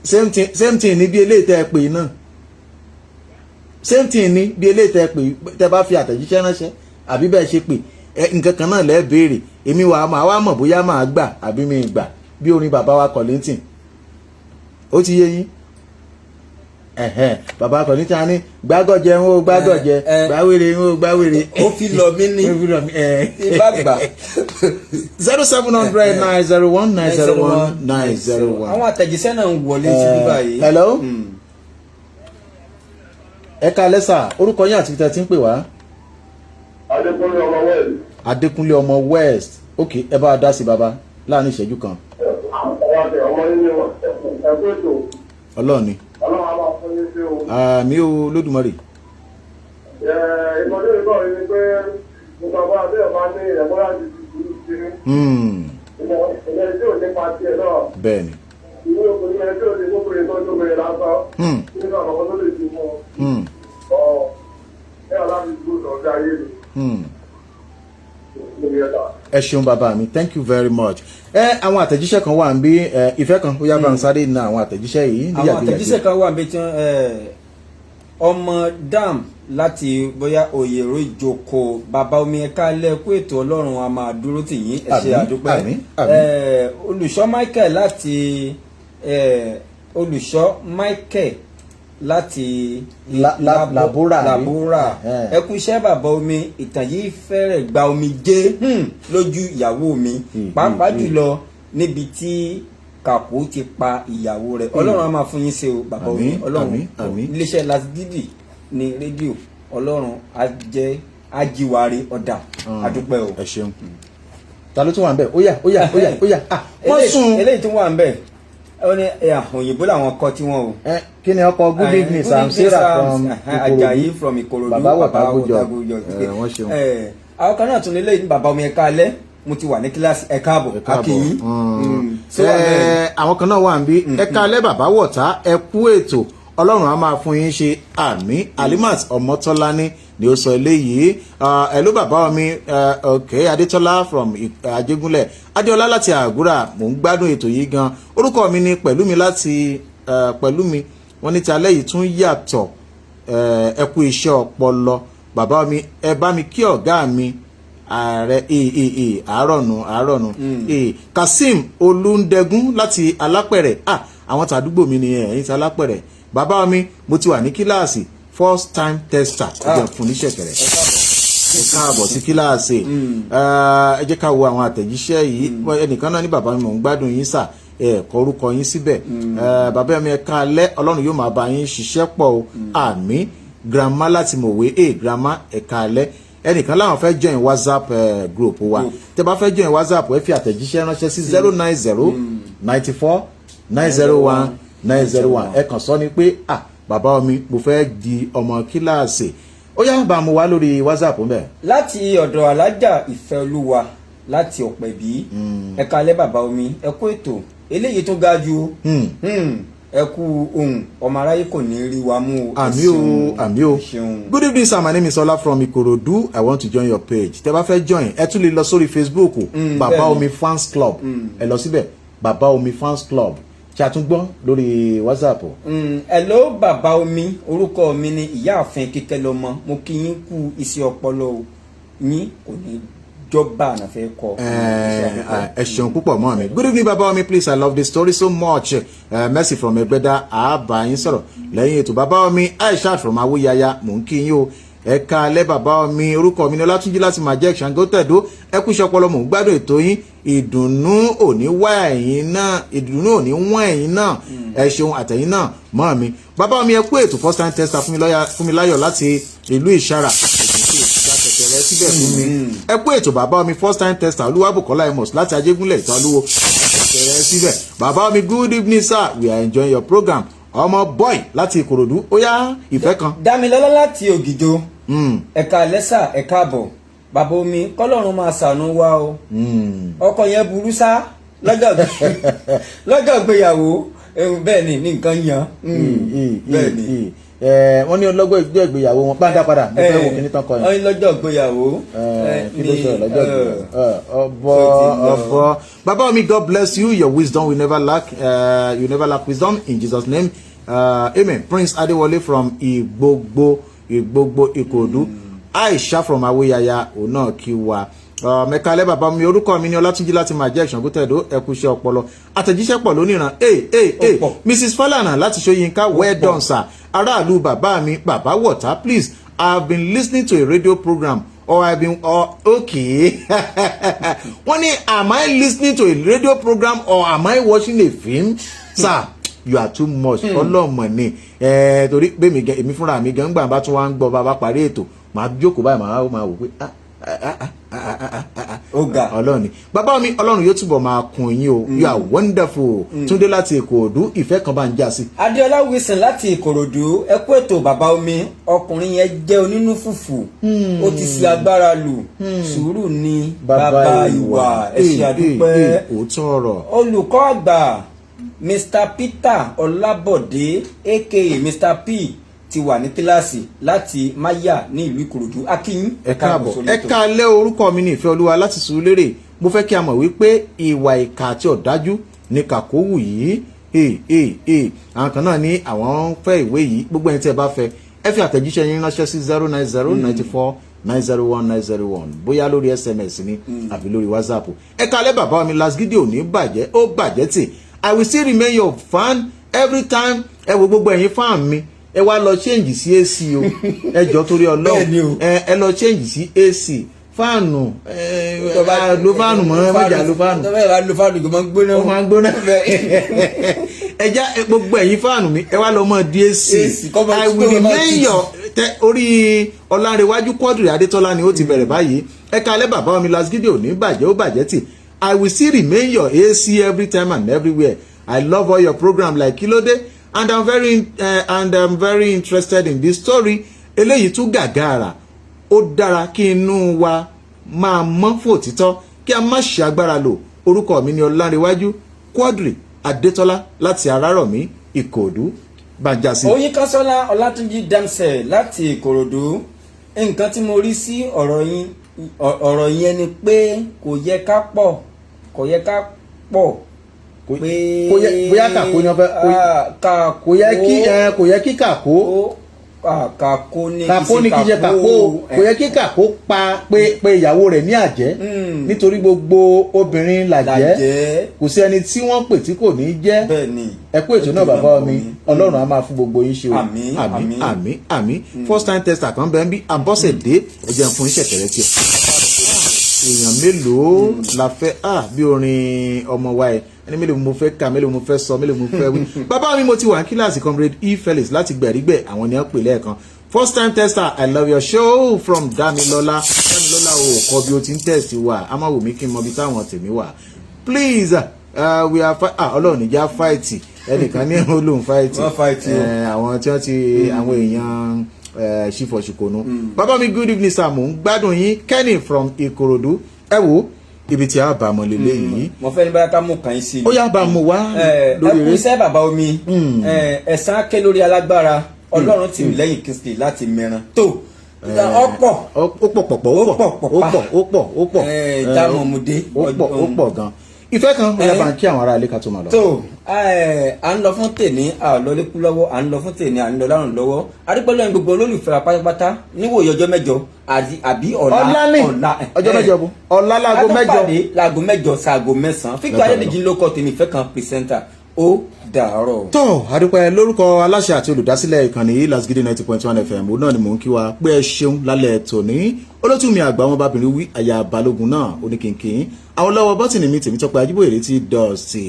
Same thing ní bí eléyìí tẹ́ ẹ pè náà. Same thing ní bí eléyìí tẹ́ ẹ pè tẹ́ bá fi àtẹ̀jíṣẹ́ ránṣẹ́ àbí bẹ́ẹ̀ ṣe pè nǹkan kan náà lẹ́ béèrè. Èmi màá wá mọ̀ bóyá màá gbà àbí mi gbà bí orin bàbá wa Kollington. Ó ti yé yín. Bàbá Kollington ní gbágọ̀jẹ ń ó gbágọ̀jẹ gbáwèrè ń ó gbáwèrè. Ó fi lọ mí ní ibà gbà. 0700 901 901 901. Àwọn àtẹ̀jíṣẹ́ náà ń wọlé sí bíbá yìí. Hello. Ẹ káalẹ́ sà, orúkọ yín àti tẹ́ ti ń pè wá. Adékúnlé ọmọ West. Adékúnlé ọmọ West. Ok, ẹ bá a dá sí bàbá láàrin ìṣẹ́jú kan. Ọlọ́run ni. Àmì o Olódùmarè. ìmọ̀lẹ́ ìbọ̀ yìí ni pé nǹkan bá abẹ́ ọ̀bá ní ẹ̀mọ́ láti fi sí ìmọ̀lẹ́ tí ò nípa tiẹ̀ náà. bẹ́ẹ̀ni. ìwé òkùnrin ẹni tí ò ní gbogbo ìtọ́jú obìnrin lásán nínú àwọn ọmọ tó lè fi mọ́ ẹ aláàbí gbọ́dọ̀ ọ̀gá ayé mi. ẹ ṣeun bàbá mi, thank you very much. Àwọn àtẹ̀jíṣẹ́ kan wà ń bí ìfẹ́ kan ó yá bá ń sáré na àwọn àtẹ̀jíṣẹ́ yìí. àwọn àtẹ̀jíṣẹ́ kan wà ń bí tí ọmọ dam láti bóyá òyèrò ìjókòó bàbá omi ẹ̀ka lẹ́kú ètò ọlọ́run a máa dúró tì yín ẹ ṣé àdúpẹ́. olùṣọ́ Michael láti olùṣọ́ Michael láti Labora ẹ kú iṣẹ́ bàbá omi, ìtàn yìí fẹ́rẹ̀ gba omi jẹ́ lójú ìyàwó mi pàápàá jùlọ níbi tí Kàpó ti pa ìyàwó rẹ̀. Ọlọ́run á máa fún yín ṣe o bàbá omi, Ọlọ́run iléeṣẹ́ Lasgidi ní rédíò, Ọlọ́run á jẹ́ ajíwárí ọ̀dà àdúpẹ́ o. ẹ ṣeun. Ta ló tún wà ń bẹ̀? Ó yá wọ́n sùn. Eléyìí tún wà ń bẹ̀ ó ní òyìnbó làwọn kọ tí wọn o. kí ni ọkọ good evening Sam Sarah from Ajayi from Ikorodu bàbá wọ̀tagójọ wọ́n ṣeun. àwọn kan náà tún lé lẹ́yìn bàbá omi ẹ̀ka alẹ́ mo ti wà ní kíláàsì ẹ káàbọ̀ akínyìn. àwọn kan náà wà ń bí ẹ̀ka alẹ́ bàbá wọ̀tá ẹ kú ètò Ọlọ́run á máa fún yín ṣe àmín. Alimat Ọmọtọ́lání ni ó sọ eléyìí. Hello bàbá mi Adétọ́lá from Ajégúnlẹ̀, Adéọlá láti Àgúrà, mò ń gbádùn ètò yìí gan. Orúkọ mi ni Pẹ̀lúmi láti Pẹ̀lúmi, wọ́n ní ti alẹ́ yìí tún yàtọ̀. Ẹ kú iṣẹ́ ọpọlọ bàbá mi, ẹ bá mi kí ọ̀gá mi ààrẹ àárọ̀nù Kasim Olúndẹ̀gún láti Alápẹ̀rẹ̀. Àwọn tàdúgbò mi ni ẹ̀yìn ti Alápẹ̀rẹ̀. Bàbá mi mo ti wà ní kíláàsì first time tester ẹjẹ fún níṣẹ̀kẹ̀rẹ̀ ẹ káàbọ̀ sí kíláàsì. ẹ jẹ́ ká wo àwọn àtẹ̀jíṣẹ́ yìí. ẹnìkan náà ní bàbá mi mò ń gbádùn yín sà, ẹ kọ orúkọ yín síbẹ̀. bàbá mi ẹ káalẹ́, Ọlọ́run yóò máa bá yín ṣiṣẹ́ pọ̀ o àmín. grandma láti Mòwe, grandma ẹ káalẹ́. ẹnìkan láwọn fẹ́ join WhatsApp group wa. tẹ́ bá fẹ́ join WhatsApp ẹ fi àtẹ̀jíṣẹ́ ránṣẹ́ sí 090 94 901 901. ẹ kàn sọ ni pé bàbá mi mo fẹ́ di ọmọ kíláàsì. ó yá bá mu wá lórí WhatsApp ń bẹ̀. láti ọ̀dọ̀ alájà Ìfẹ́olúwa láti Ọ̀pẹ̀bí ẹ káalẹ́ bàbá omi ẹ kú ètò eléyìí tó ga ju ẹ kú ohun ọmọ aráyé kò ní rí wa mú o. àmì o. Good evening sir, my name is Ola from Ikorodu. I want to join your page. tẹ́ bá fẹ́ join ẹ tún lè lọ sórí Facebook bàbá omi fans club. ẹ lọ síbẹ̀ bàbá omi fans club. ṣe àtúngbọ́ lórí WhatsApp. hello bàbá omi, orúkọ mi ni ìyáàfin Kíkẹ́lọmọ, mo kí yín kú iṣẹ́ ọpọlọ yín kò ní jọba ànàfẹ́ kọ. ẹ ṣeun púpọ̀ mọ́ mi. Good evening bàbá omi, please I love the story so much. Mercy from Ẹgbẹ́dá àbá yín sọ̀rọ̀ lẹ́yìn ètò. Bàbá omi Aisha from Awóyaya, mò ń kí yín o. ẹ káalẹ́ bàbá mi, orúkọ mi ni Ọlátúnjí láti Majek Ṣàngó Tẹ̀dó. ẹ kú iṣẹ́ ọpọlọ, mò ń gbádùn ètò yín. ìdùnnú ò ní wá ẹ̀yin náà, ìdùnnú ò ní wọ́n ẹ̀yin náà. ẹ ṣeun àtẹ̀yin náà mọ́ mi. bàbá mi ẹ kú ètò first time tester Fúnmiláyọ̀ láti ìlú Ìṣàrà. síbẹ̀ fún mi. ẹ kú ètò bàbá mi first time tester Olúwabùkọ́lá Amos láti Ajégúnlẹ̀ Ìtàlúwo. síbẹ̀ bàbá mi good evening sir, we are enjoying your program. ọmọ boy láti Ìkòròdú, ó yá ìfẹ́ kan. Dámilọ́lá láti Ògìjò ẹ̀ka lẹ́sà ẹ̀ka àbọ̀ bàbá omi kọ́lọ́run máa ṣàánú wa o. ọkọ yẹn burú sá lọ́jọ́ ìgbéyàwó bẹ́ẹ̀ ni ní nǹkan yan bẹ́ẹ̀ ni. wọ́n ní ọlọ́gbọ́ ìgbéyàwó wọn bá ń dá padà mo fẹ́ wo kíní tán kọ yẹn. wọ́n ní lọ́jọ́ ìgbéyàwó kí ló sọ lọ́jọ́ ìgbéyàwó. ọ̀bọ bàbá mi God bless you, your wisdom will never lack, you never lack wisdom in Jesus name, amen. Prince Adéwọlé from Ìgbògbò Ìkòròdú. Aisha from Awóyaya òun náà kí wa. mẹ́kálẹ́ bàbá mi, orúkọ mi ni Ọlátúnjí láti Majek Ṣàngó Tẹ̀dó. ẹ kú iṣẹ́ ọpọlọ, àtẹ̀jíṣẹ́ pọ̀ lóníran. Mrs Falana láti Ṣóyínká, well done sir. aráàlú bàbá mi bàbá wọ̀tá, please I have been listening to a radio program or I have been okay. wọ́n ní am I listening to a radio program or am I watching a film? Sir, you are too much. ọlọ́mọ ni torí pé èmi fúnra mi gan gbà bá tún wá ń gbọ́ bàbá parí ètò màá jókòó báyìí màá wò pé ọlọ́run ni bàbá mi ọlọ́run yóò túbọ̀ máa kun yín o you are wonderful Túndé láti Ìkòròdú ìfẹ́ kan bá ń já sí. Adéọlá Wilson láti Ìkòròdú ẹ kú ètò bàbá omi ọkùnrin yẹn jẹ́ onínú fùfù ó ti fi agbára lù sùúrù ni bàbá ìwà ẹ ṣé àdúpẹ́. òótọ́ ọ̀rọ̀. olùkọ́ àgbà Mr. Peter Ọlábọ̀dé aka Mr. P ti wà ní kíláàsì láti Máyà ní ìlú Ìkòròdú akínyín. ẹ káàbọ̀ ẹ káalẹ́ orúkọ mi ní ìfẹ́ olúwa láti Sùúrùlérè mo fẹ́ kí a mọ̀ wípé ìwà ìkà àti ọ̀dájú ní kàkówù yìí àwọn kan náà ní àwọn fẹ́ ìwé yìí gbogbo ẹni tí ẹ bá fẹ́ ẹ fi àtẹ̀jíṣẹ́ yín ránṣẹ́ sí 09094901901 bóyá lórí SMS ni àbí lórí WhatsApp. ẹ káalẹ́ bàbá mi Lasgidi ò ní bàjẹ́ ó bàjẹ́ tì I will still remain your fan every time. ẹ wo gbogbo ẹ̀yin fan mi ẹ wá lọ change sí AC o ẹ jọ torí Ọlọ́run ẹ lọ change sí AC fáànù lo fáànù mọ́ mọ́jà lo fáànù. tọ́bẹ̀ bá lo fáànù kò máa ń gbóná. ó máa ń gbóná. ẹja gbogbo ẹ̀yin fáànù mi ẹ wá lọ mọ́ di AC I will remain your orí Ọlárẹ̀wájú Quadri Adétọ́lá ni ó ti bẹ̀rẹ̀ báyìí ẹ káalẹ́ bàbá mi Lasgidi ò ní bàjẹ́ ó bàjẹ́ tì I will still remain your AC every time and everywhere. I love all your program like Kílódé and I'm very interested in this story. Eléyìí tún gàgàrà ó dára kí inú wa máa mọ́ fòtítọ́ kí a má ṣe agbára lò. Orúkọ mi ni Ọlárẹ̀wájú Quadri Adétọ́lá láti Arárọ̀mí Ìkòròdú Bàjásí. Oyin Kásọ́lá Ọlátúnjí Dempsey láti Ìkòròdú nǹkan tí mo rí sí ọ̀rọ̀ yẹn ni pé kò yẹ ká pọ̀ bóyá kàkó ni wọ́n fẹ́ kò yẹ kí kàkó ní kí jẹ kàkó kò yẹ kí kàkó pé ìyàwó rẹ̀ ní àjẹ́ nítorí gbogbo obìnrin làjẹ́ kò sí ẹni tí wọ́n pè tí kò ní jẹ́ ẹ kú ètò náà bàbá mi Ọlọ́run á máa fún gbogbo yín ṣe o àmín first time tester kan bẹ́ẹ̀ bí Abọ́sẹ̀dé ẹ jẹun fún iṣẹ́ kẹrẹ tiẹ̀ èèyàn mélòó la fẹ́ bí orin ọmọ wa ẹ ẹni mélòó mo fẹ́ kà mélòó mo fẹ́ sọ mélòó mo fẹ́ wí. bàbá mi mo ti wà ní kíláàsì comrade Felix láti Gbẹ̀rígbẹ̀ àwọn ni wọ́n pè lẹ́ẹ̀kan first time tester I love your show from Damilola o kọ bí o ti ń test wa a máa wò mí kí n mọ bí táwọn tèmi wà please we are Ọlọ́run níjà fight ẹnìkan ní olóhùn fight àwọn tí wọ́n ti àwọn èèyàn ṣífọ̀ ṣìkònú. bàbá mi good evening sir mo ń gbádùn yín Kenny from Ìkòròdú ẹ wo ibi tí a bá mọ lélẹ̀ yìí. mo fẹ́ ní báyà ká mú kàn yín sí i. ó yá bá mu wá lórí rẹ̀. ẹ kú iṣẹ́ bàbá omi ẹ̀sán ake lórí alágbára Ọlọ́run tì mí lẹ́yìn Kristi láti mẹ́ran tó ọ̀pọ̀ ó pọ̀ ìdámọ̀mùdé ó pọ̀ gan ìfẹ́ kan ó yá bá ń kí àwọn ará ilé ká tó máa lọ. tó à ń lọ fún tèmi à ń lọ lékú lọ́wọ́ à ń lọ fún tèmi à ń lọ lárùn lọ́wọ́ adúpẹ́lẹ́ ní gbogbo olólùfẹ́ wa pátápátá níwòye ọjọ́ mẹ́jọ àbí ọ̀la ọjọ́ mẹ́jọ bó ọ̀la láago mẹ́jọ adúpàdé láago mẹ́jọ sáago mẹ́sàn-án Victor Adédèjì ló kọ tèmi ìfẹ́ kan pìrìsẹ́ńtà ó dàárọ̀. tó àdúpẹ́ lórúkọ aláṣẹ àti olùdásílẹ̀ ìkànnì yìí Lasgidi 90.1 FM òun náà ni mò ń kí wa pé ẹ ṣeun lálẹ́ tòní olótú mi àgbà wọn bábìnrin wí àyà balógun náà oníkìnkìn àwọn lọ́wọ́ bọ́tìnì mi Tèmítọ́pẹ́ Ajíbóyèrè ti dọ̀ọ̀sì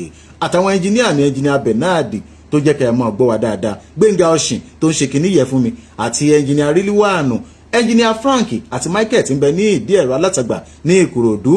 àtàwọn ẹnjìníà mi ẹnjìníà Bernard tó jẹ́ kẹ́ ẹ mọ̀ gbọ́ wa dáadáa Gbénga Ọ̀ṣìn tó ń ṣe kìíní yẹ fún mi àti ẹnjìníà Rílíwáànù ẹnjìníà Frank àti Michael tí ń bẹ ní ìdí ẹ̀rọ alátagbà ní Ìkòròdú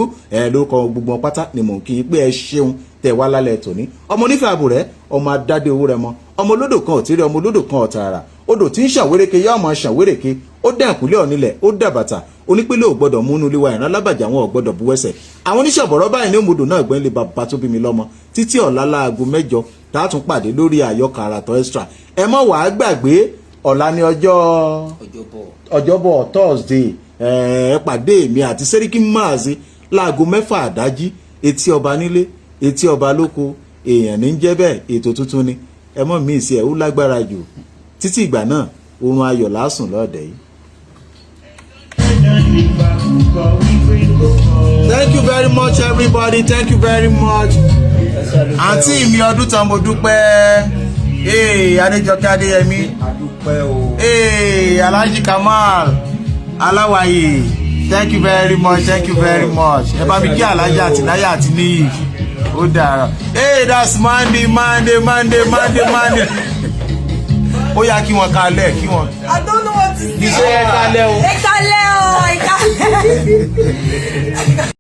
lórúkọ gbogbo pátá ni mò ń kí yín pé ẹ ṣeun tẹ̀ wá lálẹ́ tòní ọmọ onífẹ́ àbò rẹ̀ ọmọ adádé owó rẹ̀ mọ́ ọmọ olódò kan ò tí rí ọmọ olódò kan ọ̀tàrà odò tí ń ṣàwéréke yá ọmọ ṣàwéréke ó dẹ̀kúnlé ọ̀nilẹ̀ ó dàbàtà onípínlẹ̀ ò gbọ́dọ̀ múnú ilé wa ìran alábàjá wọn ò gbọ́dọ̀ buwẹ́sẹ̀ àwọn oníṣàbọ̀rọ̀ báyìí ní òmùdò náà gbọ́n ilé bàbá tó bí mi lọ́mọ títí ọ̀la láago mẹ́jọ tààtún pàdé lórí àyọkà àràtọ̀ extra ẹ mọ̀ wàá gbàgbé ọ̀la ní ọjọ́bọ̀ Thursday ẹ pàdé mi àti Sẹ́ríkì Máàzì láago 6 àdájí etí ọba nílé etí ọba lóko èèyàn ní jẹ́ bẹ́ẹ̀ ètò tuntun ni ẹ mọ̀ mí sí ẹ̀ ó lágbára jù títí ìgbà náà oorun ayọ̀ lásùn lọ́ọ̀dẹ̀ yìí. Thank you very much everybody, thank you very much. àǹtí mi ọdún tán mo dúpẹ́ Adéjọkẹ́ Adéyẹmí Alhaji Kamal Aláwàyè thank you very much, thank you very much. ẹ bá mi kí Alhaji Àtìláyà àti níyì ó dára. That's Monday. ó yá kí wọn kalẹ̀ kí wọn. I don't know what to say. Iṣẹ́ ẹ kalẹ̀ o. Ẹ kalẹ̀ o.